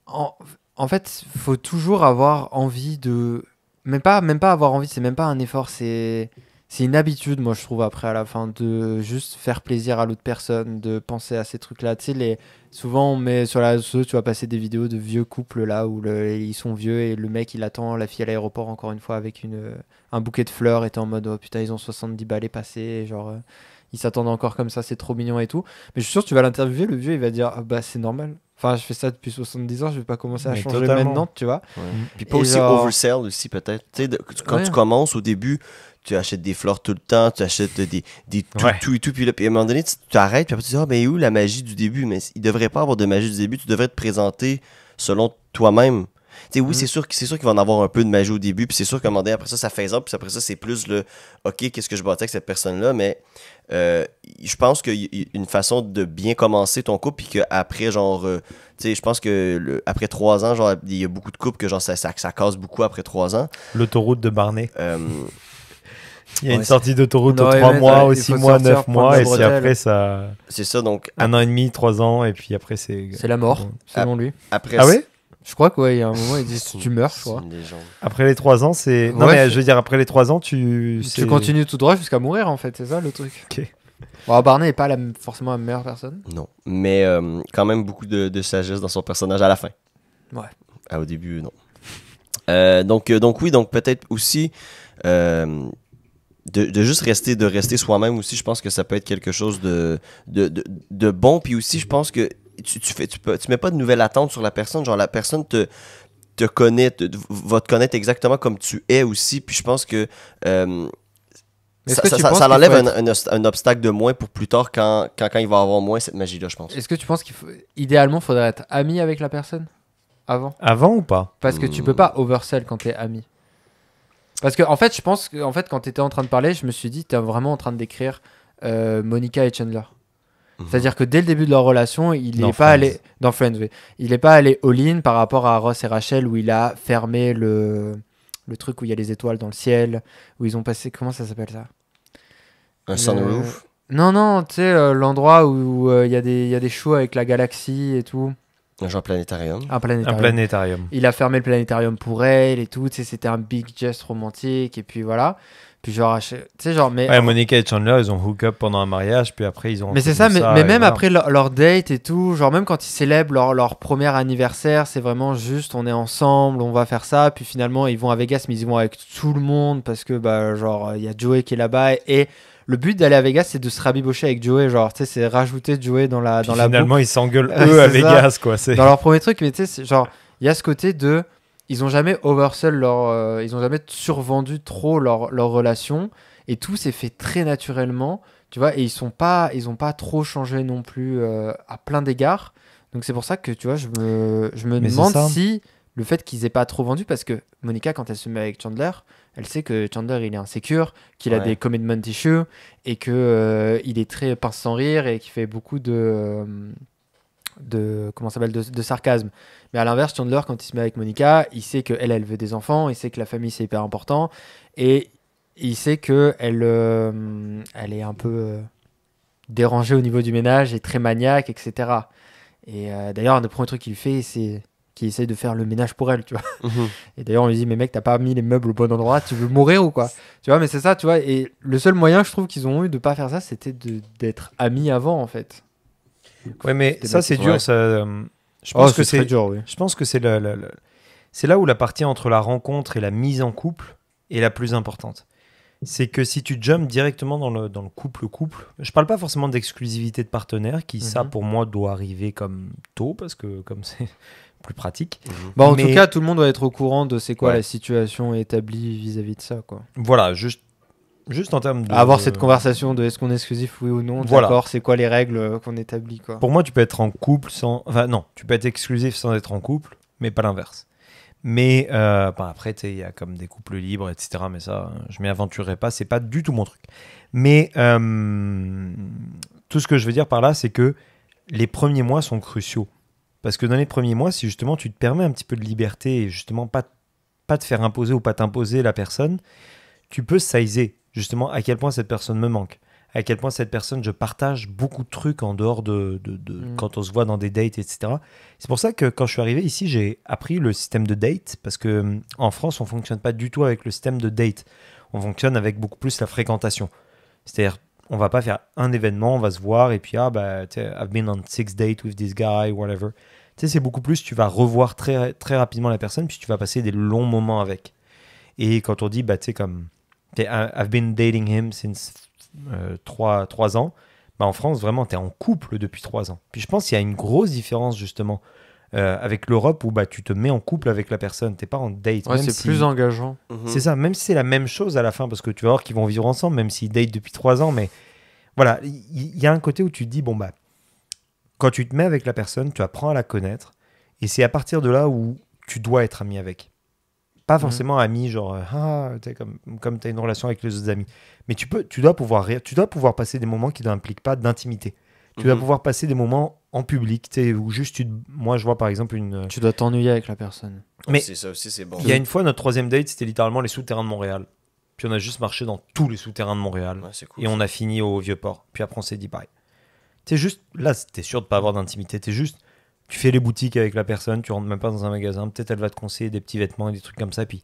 En- en fait, faut toujours avoir envie de. Même pas avoir envie, c'est même pas un effort, c'est une habitude, moi je trouve, après à la fin, de juste faire plaisir à l'autre personne, de penser à ces trucs-là. Tu sais, souvent on met sur la réseau, tu vas passer des vidéos de vieux couples là où ils sont vieux et le mec il attend la fille à l'aéroport encore une fois avec un bouquet de fleurs et t'es en mode oh putain, ils ont 70 balais passés, genre ils s'attendent encore comme ça, c'est trop mignon et tout. Mais je suis sûr que tu vas l'interviewer, le vieux il va dire ah bah c'est normal. Enfin, je fais ça depuis 70 ans, je vais pas commencer à Mais changer totalement. maintenant, tu vois. Ouais. Puis pas Et aussi genre- oversell aussi peut-être. Tu sais, quand Ouais. tu commences au début, tu achètes des fleurs tout le temps, tu achètes des tout, Ouais. tout et tout, puis là, puis à un moment donné, tu t'arrêtes, puis après tu dis, ah, ben où la magie du début? Mais il devrait pas avoir de magie du début, tu devrais te présenter selon toi-même. Tu sais, oui, Mm. c'est sûr qu'il va en avoir un peu de magie au début, puis c'est sûr qu'à un moment donné, après ça phase up, puis après ça, c'est plus le, ok, qu'est-ce que je bâtis avec cette personne-là, mais je pense qu'il y a une façon de bien commencer ton couple, puis qu'après, genre, tu sais, je pense que après 3 ans, genre, il y a beaucoup de couples que genre, ça casse beaucoup après 3 ans. L'autoroute de Barnet. Il y a Ouais, une sortie d'autoroute aux Ouais, 3 ouais, mois, ouais, aux il 6 faut mois, sortir, 9 prendre mois, la et si bretelle. après ça. c'est ça, donc 1 an et demi, 3 ans, et puis après c'est. C'est la mort, selon lui. après Ah ouais? Je crois qu'il y a un moment, il dit c'est tu meurs, je crois. une légende. Après les 3 ans, c'est. Non, Ouais, mais je veux dire, après les 3 ans, tu. Tu continues tout droit jusqu'à mourir, en fait, c'est ça le truc. Ok. Bon, Barney n'est pas forcément la meilleure personne. Non, mais quand même beaucoup de sagesse dans son personnage à la fin. Ouais. Ah, au début, non. Donc oui, donc peut-être aussi de juste rester soi-même aussi, je pense que ça peut être quelque chose de bon. Puis aussi, je pense que tu mets pas de nouvelles attentes sur la personne. Genre, la personne te connaît, va te connaître exactement comme tu es aussi. Puis je pense que Est-ce que tu penses ça qu'il faut enlève être- un obstacle de moins pour plus tard quand il va avoir moins cette magie-là, je pense. Est-ce que tu penses idéalement, faudrait être ami avec la personne avant? Avant ou pas? Parce que tu peux pas oversell quand t'es ami. Parce que, en fait, je pense que quand t'étais en train de parler, je me suis dit, t'es vraiment en train de décrire Monica et Chandler. Mhm. C'est-à-dire que dès le début de leur relation, il Dans n'est pas Friends. allé dans Friends, oui. Il n'est pas allé all-in par rapport à Ross et Rachel où il a fermé le truc où il y a les étoiles dans le ciel, où ils ont passé, comment ça s'appelle ça? Un sunroof. Non, tu sais, l'endroit où il y a des shows avec la galaxie et tout. Un genre planétarium. Un Un planétarium. planétarium. Il a fermé le planétarium pour elle et tout, tu sais, c'était un big geste romantique et puis voilà. Puis genre, tu sais, genre, mais. Ouais, Monica et Chandler, ils ont hook up pendant un mariage, puis après ils ont. Mais c'est entretenu ça, mais et même voilà. après leur date et tout, genre même quand ils célèbrent leur premier anniversaire, c'est vraiment juste on est ensemble, on va faire ça, puis finalement ils vont à Vegas, mais ils y vont avec tout le monde parce que bah genre il y a Joey qui est là-bas et le but d'aller à Vegas c'est de se rabibocher avec Joey, genre tu sais c'est rajouter Joey dans la Puis dans la finalement, ils s'engueulent Ouais, eux à c'est ça. Vegas, quoi. C'est... dans leur premier truc, mais tu sais c'est genre il y a ce côté de ils ont jamais oversell ils ont jamais survendu trop leur relation et tout s'est fait très naturellement. Tu vois, et ils ont pas trop changé non plus à plein d'égards. Donc c'est pour ça que tu vois, je me Mais c'est demande ça. si le fait qu'ils aient pas trop vendu, parce que Monica, quand elle se met avec Chandler, elle sait que Chandler il est insécure, qu'il a Ouais. des commitment issues et que il est très pince sans rire et qu'il fait beaucoup de comment ça s'appelle de sarcasme. Mais à l'inverse, Chandler, quand il se met avec Monica, il sait que elle veut des enfants, il sait que la famille c'est hyper important et il sait que elle est un peu dérangée au niveau du ménage et très maniaque, etc. Et d'ailleurs, un des premiers trucs qu'il fait, c'est qu'il essaye de faire le ménage pour elle, tu vois. Mhm. Et d'ailleurs, on lui dit, mais mec, t'as pas mis les meubles au bon endroit, tu veux mourir ou quoi? Tu vois, mais c'est ça, tu vois. Et le seul moyen, je trouve, qu'ils ont eu de pas faire ça, c'était d'être amis avant, en fait. Ouais, mais Des ça, mecs- c'est dur. Ouais. Ça, je pense que très c'est. dur, oui. Je pense que c'est c'est là où la partie entre la rencontre et la mise en couple est la plus importante. C'est que si tu jumps directement dans le couple, je parle pas forcément d'exclusivité de partenaire, qui ça Mhm. pour moi doit arriver comme tôt, parce que comme c'est plus pratique. Bon, en Mais- tout cas, tout le monde doit être au courant de c'est quoi Ouais. la situation établie vis-à-vis de ça, quoi. Voilà, juste en termes de... Avoir cette conversation de est-ce qu'on est exclusif, oui ou non, Voilà. d'accord, c'est quoi les règles qu'on établit, quoi. Pour moi, tu peux être en couple sans... Enfin, non, tu peux être exclusif sans être en couple, mais pas l'inverse. Mais après, tu sais, il y a comme des couples libres, etc. Mais ça, je m'y aventurerai pas, c'est pas du tout mon truc. Mais tout ce que je veux dire par là, c'est que les premiers mois sont cruciaux. Parce que dans les premiers mois, si justement tu te permets un petit peu de liberté et justement pas te faire imposer ou pas t'imposer la personne, tu peux sizer justement à quel point cette personne me manque, à quel point cette personne, je partage beaucoup de trucs en dehors de quand on se voit dans des dates, etc. C'est pour ça que quand je suis arrivé ici, j'ai appris le système de date, parce que en France, on fonctionne pas du tout avec le système de date. On fonctionne avec beaucoup plus la fréquentation. C'est-à-dire, on va pas faire un événement, on va se voir, et puis, I've been on 6 dates with this guy, whatever. Tu sais, c'est beaucoup plus, tu vas revoir très, très rapidement la personne, puis tu vas passer des longs moments avec. Et quand on dit, I've been dating him since 3 ans, en France, vraiment, tu es en couple depuis 3 ans. Puis je pense qu'il y a une grosse différence, justement, avec l'Europe, où tu te mets en couple avec la personne, t'es pas en date. Ouais, c'est plus engageant. C'est ça, même si c'est la même chose à la fin, parce que tu vas voir qu'ils vont vivre ensemble, même s'ils datent depuis 3 ans, mais voilà, il y a un côté où tu te dis, quand tu te mets avec la personne, tu apprends à la connaître, et c'est à partir de là où tu dois être ami avec. Pas forcément ami, genre, comme tu as une relation avec les autres amis. Mais tu dois pouvoir passer des moments qui n'impliquent pas d'intimité. Tu dois pouvoir passer des moments en public, où juste, moi je vois par exemple Tu dois t'ennuyer avec la personne. Mais c'est ça aussi, c'est bon. Il y a une fois, notre 3e date, c'était littéralement les souterrains de Montréal. Puis on a juste marché dans tous les souterrains de Montréal. Ouais, c'est cool, et on a fini au Vieux-Port. Puis après, on s'est dit bye. T'es juste, là, t'es sûr de pas avoir d'intimité. T'es juste, tu fais les boutiques avec la personne, tu rentres même pas dans un magasin. Peut-être elle va te conseiller des petits vêtements et des trucs comme ça. Puis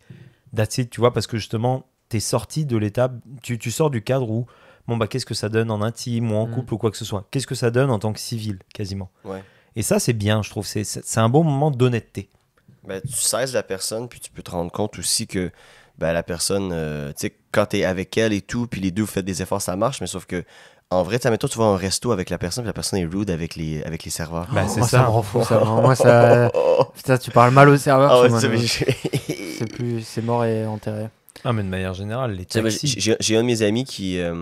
that's it, tu vois, parce que justement, t'es sorti de l'étape, tu sors du cadre où, qu'est-ce que ça donne en intime ou en couple ou quoi que ce soit. Qu'est-ce que ça donne en tant que civil, quasiment. Ouais. Et ça, c'est bien, je trouve. C'est un bon moment d'honnêteté. Tu saises la personne, puis tu peux te rendre compte aussi que la personne, tu sais, quand t'es avec elle et tout, puis les deux vous faites des efforts, ça marche, mais sauf que, en vrai, mettons, tu vas à un resto avec la personne, puis la personne est rude avec les serveurs. C'est moi, ça. ça me rend fou, ça. Moi, ça... Putain, tu parles mal au serveur. Ah ouais, c'est mort et enterré. Ah, mais de manière générale, les taxis... J'ai un de mes amis qui est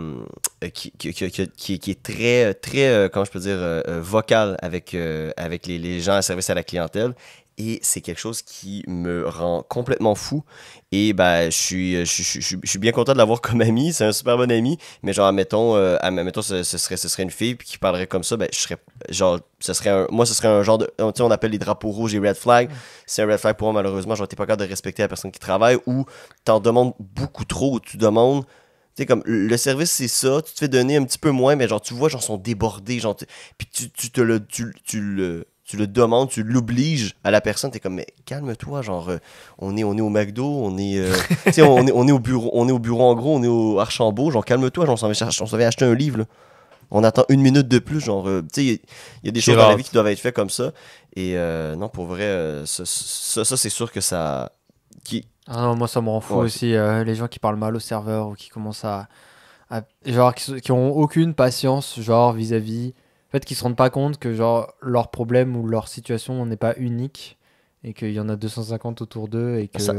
très, très, comment je peux dire, vocal avec les gens à service à la clientèle. Et c'est quelque chose qui me rend complètement fou. Et je suis bien content de l'avoir comme ami. C'est un super bon ami. Mais genre, admettons, ce serait une fille qui parlerait comme ça. Je serais, genre, ce serait un genre de... Tu sais, on appelle les drapeaux rouges et red flags. C'est un red flag pour moi, malheureusement. Genre, t'es pas capable de respecter la personne qui travaille, ou t'en demandes beaucoup trop, ou tu demandes... Tu sais, comme, le service, c'est ça. Tu te fais donner un petit peu moins, mais genre, tu vois, genre, sont débordés. Genre, puis tu le demandes, tu l'obliges à la personne, t'es comme, mais calme-toi, genre, on est au McDo, on est au bureau, en gros, on est au Archambault, genre, calme-toi, genre, on s'en va acheter un livre, là. On attend 1 minute de plus, genre, tu sais, il y a des choses dans la vie qui doivent être faites comme ça, et non, pour vrai, ça c'est sûr que ça... Ah non, moi ça me rend fou aussi, les gens qui parlent mal au serveur, ou qui commencent genre, qui ont aucune patience, genre, vis-à-vis... En fait, qu'ils se rendent pas compte que genre leur problème ou leur situation n'est pas unique, et qu'il y en a 250 autour d'eux, et que c'est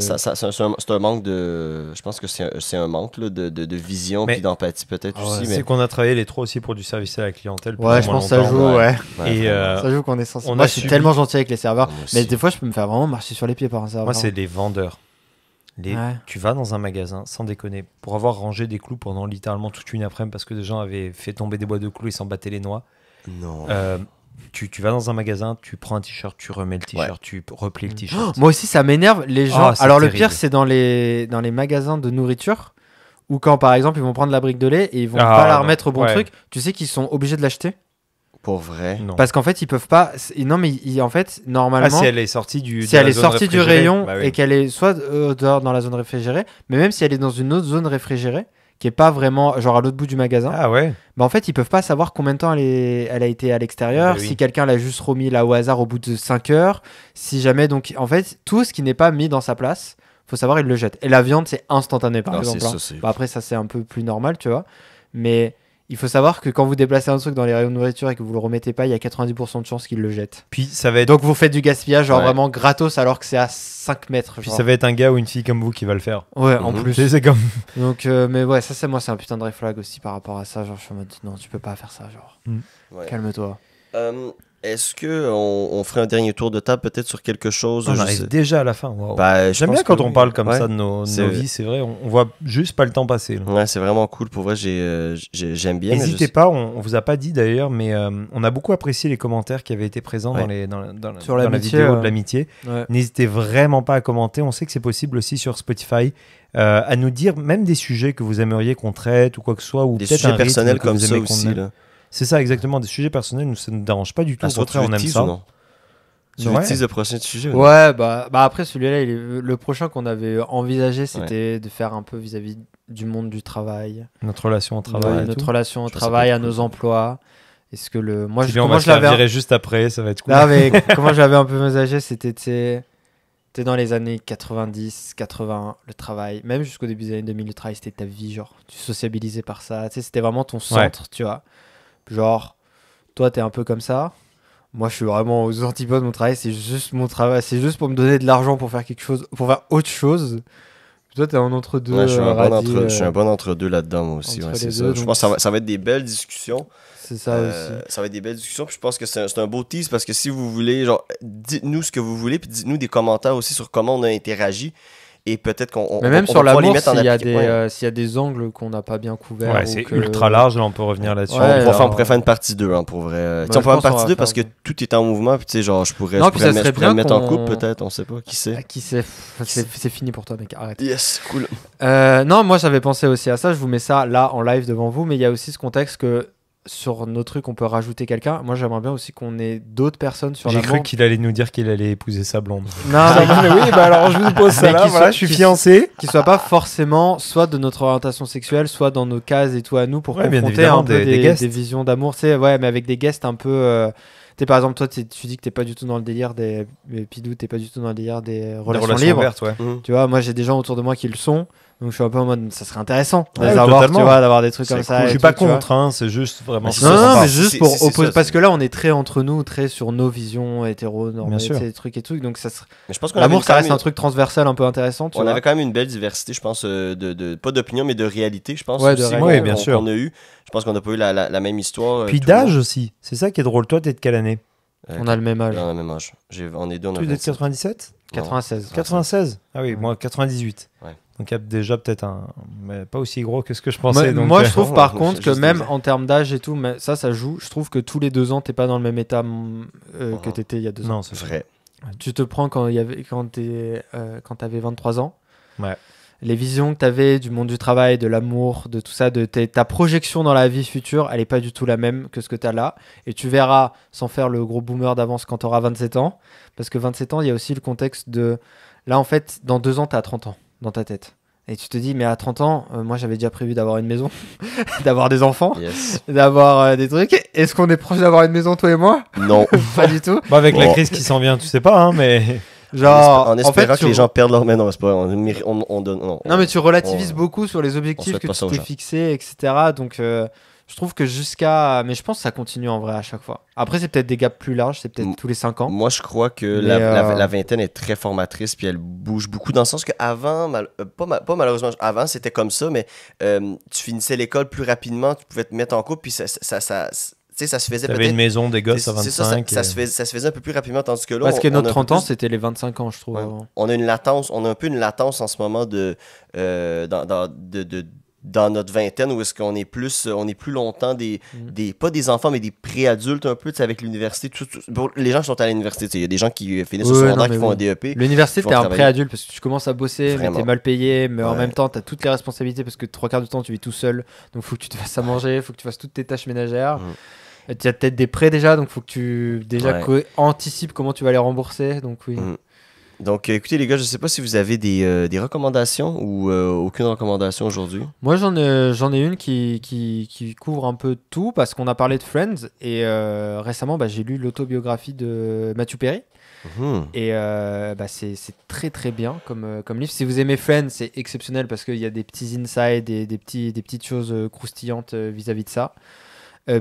un manque de... Je pense que c'est un manque là, de vision puis d'empathie peut-être aussi. C'est qu'on a travaillé les 3 aussi pour du service à la clientèle. Ouais, je pense que ça joue, Et ça joue qu'on est censé... Moi, je suis tellement gentil avec les serveurs, mais des fois, je peux me faire vraiment marcher sur les pieds par un serveur. Moi, c'est les vendeurs. Tu vas dans un magasin, sans déconner, pour avoir rangé des clous pendant littéralement toute une après-midi parce que des gens avaient fait tomber des boîtes de clous et s'en battaient les noix. Non. Tu vas dans un magasin, tu prends un t-shirt, tu remets le t-shirt, tu replies le t-shirt. Moi aussi, ça m'énerve les gens. Alors, le pire, c'est dans les magasins de nourriture, où quand par exemple ils vont prendre la brique de lait et ils vont pas la remettre au bon truc, tu sais qu'ils sont obligés de l'acheter. Pour vrai? Non. Parce qu'en fait, ils peuvent pas. Non, mais en fait, normalement. Si elle est sortie du rayon et qu'elle est soit dehors dans la zone réfrigérée, mais même si elle est dans une autre zone réfrigérée, qui est pas vraiment genre à l'autre bout du magasin. Ah ouais. En fait, ils peuvent pas savoir combien de temps elle a été à l'extérieur, si quelqu'un l'a juste remis là au hasard au bout de 5 heures, si jamais. Donc, en fait, tout ce qui n'est pas mis dans sa place, faut savoir, ils le jettent. Et la viande, c'est instantané, par exemple. Après, ça, c'est un peu plus normal, tu vois. Mais il faut savoir que quand vous déplacez un truc dans les rayons de nourriture et que vous le remettez pas, il y a 90% de chances qu'ils le jettent. Puis ça va être... Donc vous faites du gaspillage, genre vraiment gratos, alors que c'est à 5 mètres. Puis ça va être un gars ou une fille comme vous qui va le faire. Ouais, en plus. C'est comme... Donc, mais ouais, ça, c'est un putain de red flag aussi par rapport à ça. Genre, je suis en mode, non, tu peux pas faire ça, genre. Calme-toi. Est-ce qu'on ferait un dernier tour de table peut-être sur quelque chose? On je arrive sais- déjà à la fin. Wow. Ben, je J'aime pense bien quand que on oui. parle comme Ouais. ça de nos C'est- vies, c'est vrai. On voit juste pas le temps passer. Là. Ouais, c'est vraiment cool. Pour vrai, j'aime bien. mais N'hésitez pas, on vous a pas dit d'ailleurs, mais on a beaucoup apprécié les commentaires qui avaient été présents Ouais. Sur dans la l'amitié, vidéo de l'amitié. Ouais. N'hésitez vraiment pas à commenter. On sait que c'est possible aussi sur Spotify. À nous dire même des sujets que vous aimeriez qu'on traite ou quoi que ce soit. Ou Des peut-être sujets un rythme personnels que comme vous ça aimez qu'on aussi. aime. Là. C'est ça, exactement. Des sujets personnels, nous, ça ne nous dérange pas du tout. Au Soit tu contraire, veux on aime tease ça. ou non? Tu Ouais. veux tease le prochain sujet? ou non? Ouais, bah après celui-là, le prochain qu'on avait envisagé, c'était de faire un peu vis-à-vis du monde du travail, Notre relation au de travail. et notre tout. relation au Je trouve ça travail, peut à être nos cool. emplois. Est-ce que moi, Puis on comment va je se faire l'avais, virer juste après, ça va être cool. non, mais comment je l'avais un peu envisagé, c'était t'es dans les années 90, 80, le travail, même jusqu'au début des années 2000, le travail c'était ta vie, genre tu sociabilisais par ça, tu sais, c'était vraiment ton centre, tu vois. Genre, toi t'es un peu comme ça. Moi, je suis vraiment aux antipodes. Mon travail, c'est juste mon travail. C'est juste pour me donner de l'argent pour faire quelque chose, pour faire autre chose. Toi, t'es en entre-deux. Ouais, je suis radis, je suis un bon entre-deux là-dedans, moi aussi. entre Ouais, c'est les ça. deux, Je donc pense que ça va être des belles discussions. C'est ça aussi. Ça va être des belles discussions. Puis je pense que c'est un beau tease parce que si vous voulez, genre, dites-nous ce que vous voulez, puis dites-nous des commentaires aussi sur comment on a interagi. Et peut-être qu'on Mais on même va sur pouvoir les l'amour, mettre en s'il y a application. s'il y a des angles qu'on n'a pas bien couverts. Ouais, ou c'est que- ultra large, là, on peut revenir là-dessus. Ouais, On pourrait alors- faire une partie 2, hein, pour vrai. Tu sais, je on pourrait faire une pense qu'on partie va 2 parce que faire- tout est en mouvement. Puis tu sais, genre, je pourrais Non, puis ça serait je pourrais bien me mettre en qu'on- couple, peut-être. On sait pas. Qui sait? Ah, qui sait C'est fini pour toi, mec. Arrête. Yes, cool. Non, moi j'avais pensé aussi à ça. Je vous mets ça là en live devant vous, mais il y a aussi ce contexte que sur nos trucs on peut rajouter quelqu'un. Moi j'aimerais bien aussi qu'on ait d'autres personnes sur J'ai l'amour. cru qu'il allait nous dire qu'il allait épouser sa blonde. Non, mais oui, bah alors je vous pose ça là, voilà, je suis fiancé. qui soit pas forcément soit de notre orientation sexuelle, soit dans nos cases et tout à nous pour Ouais, bien confronter évidemment, un peu des guests. des visions d'amour. Tu sais, ouais, mais avec des guests un peu. Tu sais, par exemple, toi, tu dis que t'es pas du tout dans le délire des. Pidou, t'es pas du tout dans le délire des relations libres. ouvertes, ouais. Mhm. Tu vois, moi j'ai des gens autour de moi qui le sont. Donc je suis un peu en mode, ça serait intéressant de Ouais, les avoir, totalement. tu vois, d'avoir des trucs C'est comme ça. cool. et Je suis tout, pas tu vois. contre, hein, c'est juste vraiment. Mais c'est Non, ça, non, sympa. mais juste C'est- pour c'est opposer. ça, Parce c'est- que là, on est très entre nous, très sur nos visions hétéronormées, Bien sûr. des trucs et trucs. Donc Mais je pense qu'on l'amour, avait ça quand reste même un truc transversal un peu intéressant. Tu on vois. avait quand même une belle diversité, je pense, pas d'opinion, mais de réalité, je pense. Ouais, de aussi, réalité. Oui, bien sûr. qu'on a eu. Je pense qu'on n'a pas eu la même histoire. Puis tout le monde. d'âge aussi, c'est ça qui est drôle. Toi, t'es de quelle année? On a le même âge. On a le même âge. On est deux, on a Tu es de 27. 97? 96. 96? Ah oui, Ouais. moi 98. Ouais. Donc il y a déjà peut-être un. Mais pas aussi gros que ce que je pensais. Moi, donc, moi, je trouve par ouais, contre c'est que juste même des- en termes d'âge et tout, mais ça joue. Je trouve que tous les 2 ans, t'es pas dans le même état que Mhm. t'étais il y a 2 ans. Non, c'est Vrai. Tu te prends quand t'avais 23 ans. Ouais. Les visions que t'avais du monde du travail, de l'amour, de tout ça, ta projection dans la vie future, elle est pas du tout la même que ce que t'as là. Et tu verras, sans faire le gros boomer d'avance, quand t'auras 27 ans. Parce que 27 ans, il y a aussi le contexte de. Là, en fait, dans 2 ans, t'as 30 ans dans ta tête. Et tu te dis, mais à 30 ans, moi j'avais déjà prévu d'avoir une maison, d'avoir des enfants, Yes. d'avoir des trucs. Est-ce qu'on est proche d'avoir une maison, toi et moi? Non. Pas du tout. Bah, avec la Bon. crise qui s'en vient, tu sais pas, hein, mais. Genre, En espérant fait, que les gens perdent leur. Mais non, c'est pas. On donne. Non, mais tu relativises on- beaucoup sur les on objectifs souhaite que pas tu ça aux t'es gens. fixés, etc. Donc, je trouve que jusqu'à. Mais je pense que ça continue en vrai à chaque fois. Après, c'est peut-être des gaps plus larges, c'est peut-être Mm. tous les 5 ans. Moi, je crois que Mais, la vingtaine est très formatrice, puis elle bouge beaucoup dans le sens qu'avant, pas malheureusement, avant c'était comme ça, mais tu finissais l'école plus rapidement, tu pouvais te mettre en couple, puis tu sais, ça se faisait T'avais peut-être. une maison, des gosses à C'est ça, 25. ça se faisait un peu plus rapidement, tandis que là. Parce que on notre a un peu 30 ans, plus- c'était les 25 ans, je trouve. Ouais. avant. on a une latence, on a un peu une latence en ce moment dans notre vingtaine où est-ce qu'on est plus, on est plus longtemps pas des enfants, mais des pré-adultes un peu, tu sais, avec l'université. Pour les gens qui sont à l'université, tu sais, il y a des gens qui finissent au Ouais, secondaire, non, qui mais font oui. un DEP. L'université, Ils vont t'es un travailler. pré-adulte parce que tu commences à bosser, mais Vraiment. t'es mal payé, mais en Ouais. même temps, t'as toutes les responsabilités parce que 3 quarts du temps, tu vis tout seul. Donc, faut que tu te fasses à manger, faut que tu fasses toutes tes tâches ménagères. Tu as peut-être des prêts déjà, donc faut que tu anticipes comment tu vas les rembourser. Donc, oui. Donc, écoutez, les gars, je sais pas si vous avez des recommandations ou aucune recommandation aujourd'hui. Moi, j'en ai une qui couvre un peu tout parce qu'on a parlé de Friends et récemment, j'ai lu l'autobiographie de Matthew Perry Mhm. et c'est très très bien comme livre. Si vous aimez Friends, c'est exceptionnel parce qu'il y a des petits insides et des petites choses croustillantes vis-à-vis de ça.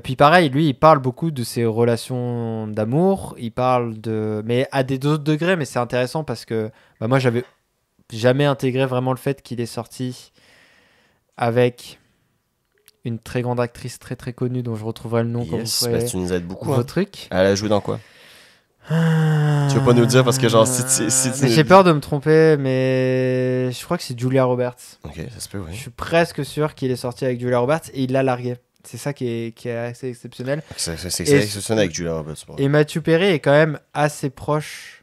Puis pareil, lui, il parle beaucoup de ses relations d'amour. Il parle mais à des d'autres degrés, mais c'est intéressant parce que moi, j'avais jamais intégré vraiment le fait qu'il est sorti avec une très grande actrice très très connue dont je retrouverai le nom quand vous Yes, ferez tu nous aides beaucoup. vos Hein. trucs. Elle a joué dans quoi? Tu veux pas nous dire parce que genre si tu Mais j'ai peur de me tromper, mais je crois que c'est Julia Roberts. Ok, ça se peut, Je oui. suis presque sûr qu'il est sorti avec Julia Roberts et il l'a largué. C'est ça qui est assez exceptionnel. C'est Et- exceptionnel avec Julia Roberts. Et Matthew Perry est quand même assez proche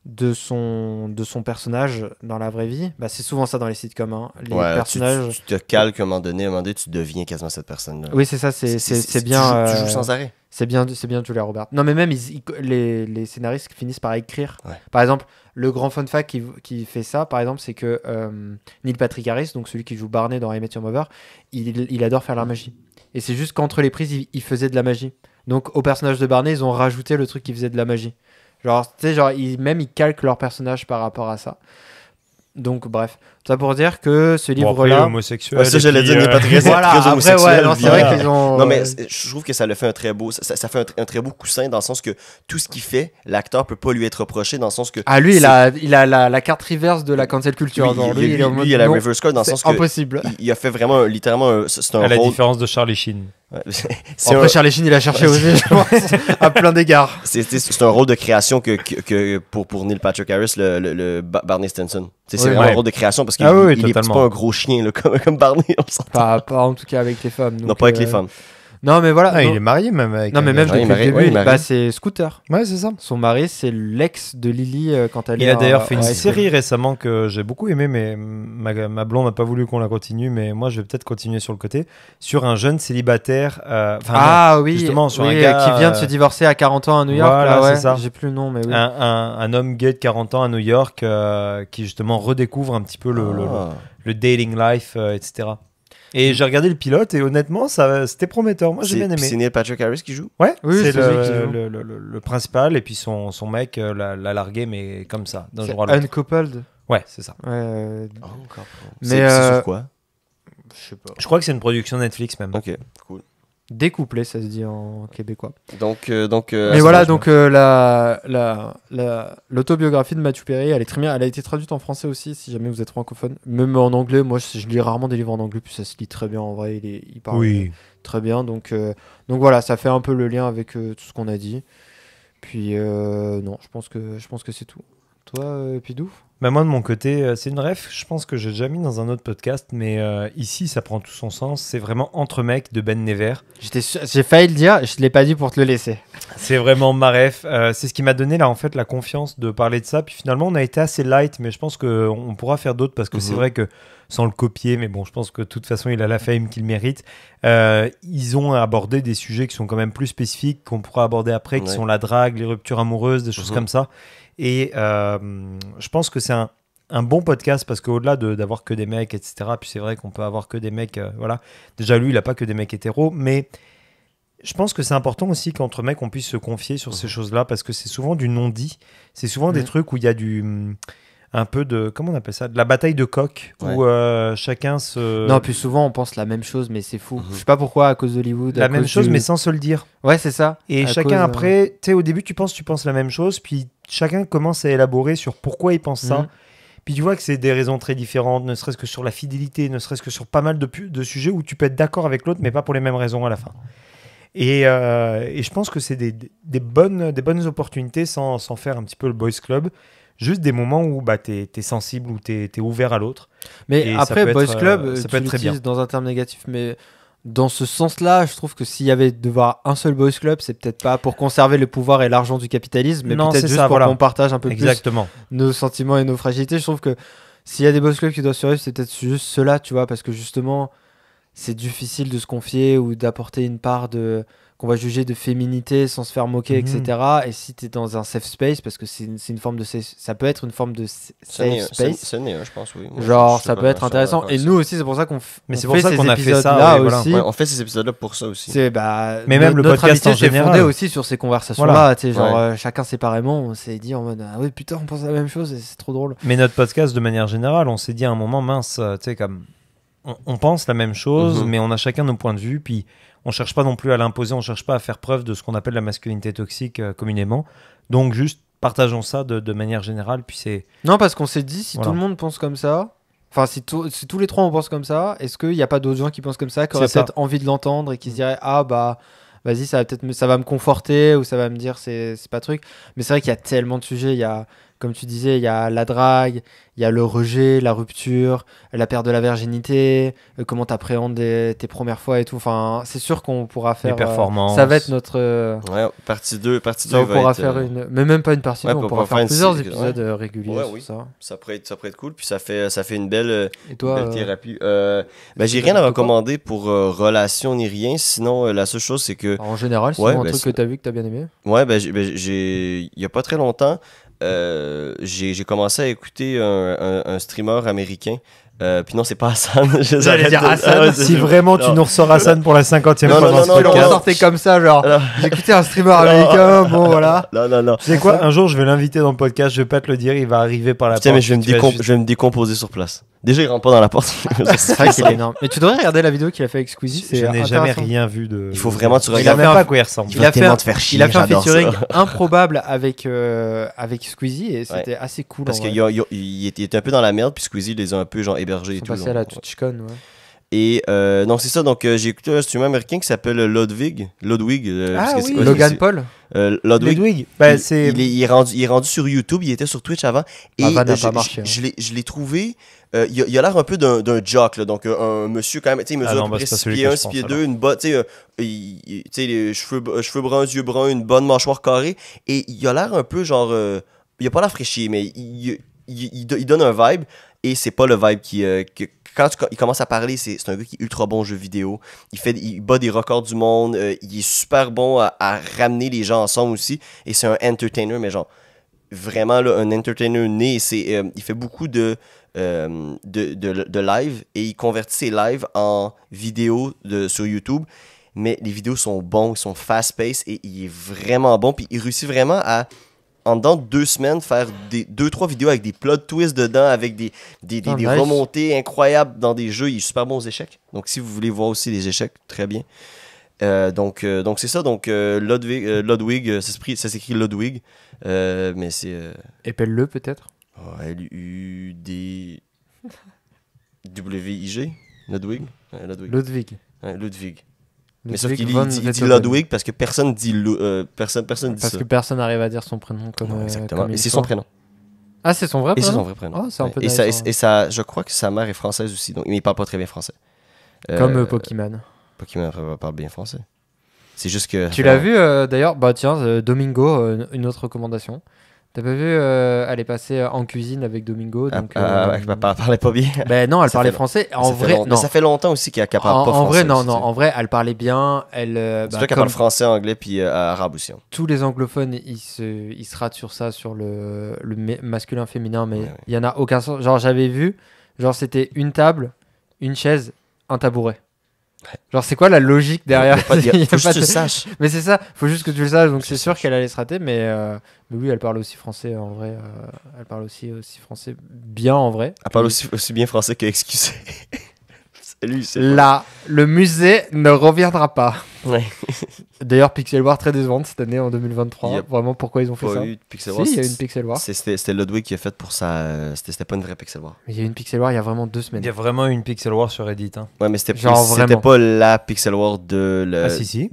de son personnage dans la vraie vie. Bah, c'est souvent ça dans les sitcoms. Hein. Les personnages. Tu te calques à un moment donné, tu deviens quasiment cette personne-là. Oui, c'est ça, c'est bien. Tu joues sans arrêt. C'est bien Julia Roberts. Non, mais même les scénaristes finissent par écrire. Ouais. Par exemple, le grand fun fact qui fait ça, par exemple, c'est que Neil Patrick Harris, donc celui qui joue Barney dans I Met Your Mother, il adore faire la magie. Et c'est juste qu'entre les prises, il faisait de la magie. Donc au personnage de Barney, ils ont rajouté le truc qui faisait de la magie. Genre, tu sais, ils calquent leur personnage par rapport à ça. Donc bref, ça pour dire que ce Bon, après, livre-là... homosexuel. Ouais, ça, et j'allais puis, dire, n'est pas très, Voilà, très après, homosexuel. ouais, non, c'est puis, vrai qu'ils ont... Non, mais je trouve que ça le fait un très beau. Ça fait un très beau coussin dans le sens que tout ce qu'il fait, l'acteur peut pas lui être reproché dans le sens que. Ah, lui, c'est- il a la carte reverse de la cancel culture. Oui, genre, il y a est en mode lui, il a la non, reverse card dans le c'est sens que. impossible. Il a fait vraiment, littéralement, c'est un À la rôle. différence de Charlie Sheen. Ouais, c'est Après, un- Charlie Sheen, il a cherché aussi, je pense, à plein d'égards. c'est un rôle de création que pour Neil Patrick Harris, le Barney Stinson. C'est Oui. vraiment Ouais. un rôle de création parce qu'il Ah oui, il est totalement. pas un gros chien là, comme Barney, on s'entend. Pas en tout cas avec les femmes. Non, donc, pas avec les femmes. Non, mais voilà. Ah, non, il est marié même avec. non, mais un même gars. Ouais, depuis il est le marié, début, ouais, il est marié. bah, c'est Scooter. Ouais, c'est ça. Son mari, c'est l'ex de Lily quand elle est Il a d'ailleurs fait une high school. série récemment que j'ai beaucoup aimé, mais ma blonde n'a pas voulu qu'on la continue, mais moi je vais peut-être continuer sur le côté, sur un jeune célibataire. Ah oui, justement, sur oui, un gars, qui vient de se divorcer à 40 ans à New York. Voilà, là, ouais. c'est ça. J'ai plus le nom, mais oui. un homme gay de 40 ans à New York qui justement redécouvre un petit peu Ah. le dating life, etc. Et j'ai regardé le pilote et honnêtement, c'était prometteur. Moi j'ai bien C'est aimé. Neil Patrick Harris qui joue? Ouais, Oui, c'est c'est lui qui joue. le principal et puis son mec l'a largué, mais comme ça, d'un C'est jour à l'autre. Uncoupled. Ouais, c'est ça. Ouais, Mais Mais, c'est sur quoi? je sais pas. Je crois que c'est une production Netflix même. Ok, cool. Découplé, ça se dit en québécois. Donc, Mais voilà, donc l'autobiographie de Matthew Perry, elle est très bien. Elle a été traduite en français aussi, si jamais vous êtes francophone. Même en anglais, moi je lis rarement des livres en anglais, puis ça se lit très bien en vrai. Il parle très bien. Donc voilà, ça fait un peu le lien avec tout ce qu'on a dit. Puis non, je pense que c'est tout. Toi, Pidou? Bah moi de mon côté, c'est une ref, je pense que j'ai déjà mis dans un autre podcast, mais ici ça prend tout son sens. C'est vraiment Entre mecs de Ben Never. J'ai failli le dire, je l'ai pas dit pour te le laisser. C'est vraiment ma ref. C'est ce qui m'a donné là en fait la confiance de parler de ça. Puis finalement on a été assez light, mais je pense qu'on pourra faire d'autres parce que c'est vrai que sans le copier, mais bon je pense que de toute façon il a la fame qu'il mérite. Ils ont abordé des sujets qui sont quand même plus spécifiques qu'on pourra aborder après, qui sont la drague, les ruptures amoureuses, des choses comme ça. Et je pense que c'est un bon podcast parce qu'au-delà d'avoir que des mecs, etc., puis c'est vrai qu'on peut avoir que des mecs, voilà. Déjà, lui, il n'a pas que des mecs hétéros, mais je pense que c'est important aussi qu'entre mecs, on puisse se confier sur ces choses-là parce que c'est souvent du non-dit. C'est souvent des trucs où il y a un peu de, comment on appelle ça, de la bataille de coq, où chacun se... Non, puis souvent on pense la même chose, mais c'est fou. Je sais pas pourquoi, à cause d'Hollywood. La même chose, mais sans se le dire. Ouais, c'est ça. Et À chacun cause, après, tu sais, au début, tu penses la même chose, puis chacun commence à élaborer sur pourquoi il pense ça. Puis tu vois que c'est des raisons très différentes, ne serait-ce que sur la fidélité, ne serait-ce que sur pas mal de sujets où tu peux être d'accord avec l'autre, mais pas pour les mêmes raisons à la fin. Et je pense que c'est des bonnes opportunités sans faire un petit peu le boys club. Juste des moments où bah, t'es sensible, où t'es ouvert à l'autre. Mais Et après, ça peut boys être, club, ça tu peut être très bien. l'utilises dans un terme négatif, mais dans ce sens-là, je trouve que s'il y avait devoir un seul boys club, c'est peut-être pas pour conserver le pouvoir et l'argent du capitalisme, mais Non, peut-être c'est juste ça, pour voilà. qu'on partage un peu Exactement. plus nos sentiments et nos fragilités. Je trouve que s'il y a des boys clubs qui doivent survivre, c'est peut-être juste ceux-là, tu vois, parce que justement, c'est difficile de se confier ou d'apporter une part qu'on va juger de féminité sans se faire moquer, etc. Et si tu es dans un safe space, parce que c'est une forme de ça peut être une forme de safe space. Ce n'est un, je pense, oui. Moi, Genre, je ça sais peut pas, être je suis intéressant. d'accord Et avec nous aussi, c'est pour ça qu'on Mais c'est on pour fait ça ces qu'on a fait ça, épisodes-là ouais, voilà. aussi. Ouais, on fait ces épisodes-là pour ça aussi. C'est Mais même le notre podcast amitié en s'est fondée général. aussi sur ces conversations-là. Voilà. Tu sais, genre Ouais. chacun séparément, on s'est dit en mode ah oui putain, on pense la même chose et c'est trop drôle. Mais notre podcast, de manière générale, on s'est dit à un moment, mince, tu sais, comme on pense la même chose, mais on a chacun nos points de vue, puis on cherche pas non plus à l'imposer, on cherche pas à faire preuve de ce qu'on appelle la masculinité toxique communément. Donc juste partageons ça de manière générale, puis c'est... Non, parce qu'on s'est dit si Voilà. tout le monde pense comme ça, Enfin, si tous les trois on pense comme ça, est-ce qu'il n'y a pas d'autres gens qui pensent comme ça, qui auraient C'est ça. peut-être envie de l'entendre et qui se diraient ah bah vas-y ça va me conforter ou ça va me dire c'est pas truc. Mais c'est vrai qu'il y a tellement de sujets. Il y a, comme tu disais, il y a la drague, il y a le rejet, la rupture, la perte de la virginité, comment t'appréhendes tes premières fois et tout. Enfin, c'est sûr qu'on pourra faire. performances. Ça va être notre. Ouais, partie 2 Ça, on pourra faire une. Mais même pas une partie, ouais, on pour pourra faire faire une plusieurs série, épisodes réguliers Ouais, sur oui. ça. Ça pourrait être cool, puis ça fait une belle, Et toi, thérapie. tu J'ai fais rien à de quoi? recommander pour relation ni rien, sinon la seule chose c'est que En général, sinon Ouais, un ben, truc que t'as vu que t'as bien aimé. ouais, il y a pas très longtemps, j'ai commencé à écouter un streamer américain. Puis non, c'est pas Hassan. J'allais dire Hassan. Ah ouais, Si vraiment tu non. nous ressors Hassan pour la 50e Non, fois non, dans ce non, non, On podcast. sortait comme ça, genre. Alors- J'ai écouté un streamer américain, bon voilà. Non. Tu sais quoi, un jour je vais l'inviter dans le podcast, je vais pas te le dire, il va arriver par la Putain, porte. mais je vais me décomposer sur place. Déjà, il rentre pas dans la porte. C'est vrai qu'il est énorme. Mais tu devrais regarder la vidéo qu'il a fait avec Squeezie. Je n'ai jamais intéressant. rien vu de. Il faut vraiment que tu Je regardes. sais même pas à quoi il ressemble. Il a fait tellement un- te faire chier. Il a fait un j'adore ça. featuring improbable avec Squeezie et c'était assez cool. Parce en qu'il vrai. était un peu dans la merde, puis Squeezie les a un peu genre hébergés et Ils sont tout. passés à la donc, ouais. TwitchCon, ouais. Et non, c'est ça. Donc, j'ai écouté un streamer américain qui s'appelle Ludwig. parce que c'est quoi, Logan c'est- Paul. Ludwig. Ludwig, bah, Il- c'est. il est rendu sur YouTube, il était sur Twitch avant. Et Ma vanne n'a je, pas marché, je l'ai trouvé. Il a l'air un peu d'un jock, là, donc un monsieur quand même. Tu sais, il mesure Ah non, à peu bah, près c'est pas 6 celui pieds que 1, je 6 pense, pieds alors. 2, tu sais, les cheveux bruns, yeux bruns, une bonne mâchoire carrée. Et il a l'air un peu genre. Il a pas l'air fraîchier, mais il donne un vibe. Et c'est pas le vibe quand il commence à parler, c'est un gars qui est ultra bon en jeux vidéo. Il bat des records du monde. Il est super bon à ramener les gens ensemble aussi. Et c'est un entertainer, mais genre vraiment là, un entertainer né. Il fait beaucoup de live et il convertit ses lives en vidéos sur YouTube. Mais les vidéos sont bons, ils sont fast-paced et il est vraiment bon. Puis il réussit vraiment à, en dedans de 2 semaines, faire 2-3 vidéos avec des plot twists dedans, avec des Nice. remontées incroyables dans des jeux. Il est super bon aux échecs. Donc si vous voulez voir aussi les échecs, très bien. Donc c'est ça. Donc Ludwig, ça s'écrit Ludwig. Mais c'est Épelle-le peut-être. Ludwig. Ludwig. Ouais, Ludwig. Ludwig. Ouais, Ludwig. Mais sauf Ludwig qu'il von dit Beethoven. Ludwig parce que personne dit personne dit Parce ça. que personne n'arrive à dire son prénom comme. Non, exactement. comme Et il c'est faut. son prénom. Ah, c'est son vrai Et c'est prénom. son vrai prénom. Ah, c'est un peu et, nice, ça, hein. et ça, je crois que sa mère est française aussi, donc mais il parle pas très bien français. Comme Pokémon. Pokémon parle bien français. C'est juste que. Tu l'as vu d'ailleurs, bah tiens, Domingo, une autre recommandation. T'as pas vu, elle est passée en cuisine avec Domingo. Donc, Elle parlait pas bien. ben non, elle Ça parlait fait- français. En Ça fait vrai, long- mais non. ça fait longtemps aussi qu'elle parle En pas français. vrai, non, aussi, non. tu sais. En vrai, elle parlait bien. Elle, C'est bah, toi qui comme parle français, anglais, puis arabe aussi. Hein. tous les anglophones, ils se ratent sur ça, sur le masculin, féminin, mais il Ouais. y en a aucun sens. Genre, j'avais vu, genre, c'était une table, une chaise, un tabouret. Genre, c'est quoi la logique derrière? Faut Il y a juste pas que tu de- le saches. Mais c'est ça, faut juste que tu le saches, donc Je c'est sais, sûr je qu'elle allait se rater, mais oui, elle parle aussi français en vrai. Elle parle aussi français bien en vrai. Elle parle Puis aussi bien français que excusez. Salut, c'est là, le musée ne reviendra pas. Ouais. D'ailleurs, Pixel War très décevante cette année en 2023. Yep. Vraiment, pourquoi ils ont fait pas ça? eu de Pixel Si, War. il y a eu une Pixel War. C'était Ludwig qui a fait pour sa. C'était pas une vraie Pixel War. Mais il y a eu une Pixel War il y a vraiment 2 semaines. Il y a vraiment une Pixel War sur Reddit. Hein. Ouais, mais c'était Genre c'était vraiment. pas la Pixel War de. Ah, si.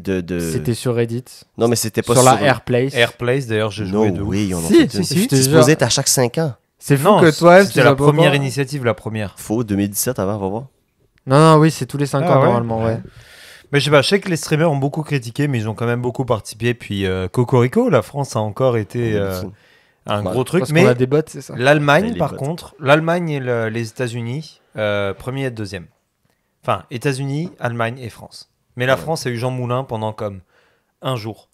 C'était sur Reddit. Non, mais c'était pas Sur la Airplace. Airplace, d'ailleurs, j'ai No joué de ouf. way, on en Si, fait si, une. si, je te C'est jure. supposé être à chaque 5 ans. C'est fou Non, que toi-même, tu c'était la sois pas première voir. initiative, la première. Faux, 2017 avant, on va voir. Non, non, oui, c'est tous les 5 Ah ans ouais. normalement, ouais. Mais je sais pas, je sais que les streamers ont beaucoup critiqué, mais ils ont quand même beaucoup participé. Puis Cocorico, la France a encore été un Ouais. gros truc. Parce Mais qu'on a des bots, c'est ça. l'Allemagne, Et les par bots. contre, l'Allemagne et les États-Unis, premier et deuxième. Enfin, États-Unis, Allemagne et France. Mais la Ouais. France a eu Jean Moulin pendant comme un jour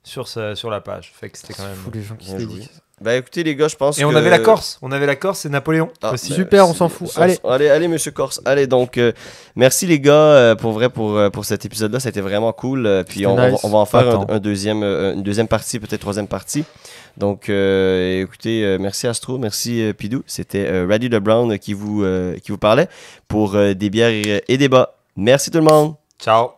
sur la page. Fait que c'était quand C'est même. fou les gens qui se Bien joué. dédicacent. Ben écoutez, les gars, je pense Et que. on avait la Corse. On avait la Corse et Napoléon Ah, aussi. ben, Super, on s'en fout. Allez. Allez, monsieur Corse. Allez, donc, merci les gars pour vrai pour cet épisode-là. C'était vraiment cool. Puis C'était on nice. va en faire Attends. une deuxième partie, peut-être troisième partie. Donc, écoutez, merci Astro, merci Pidou. C'était Raddy LeBrown qui vous parlait pour des bières et débats. Merci tout le monde. Ciao.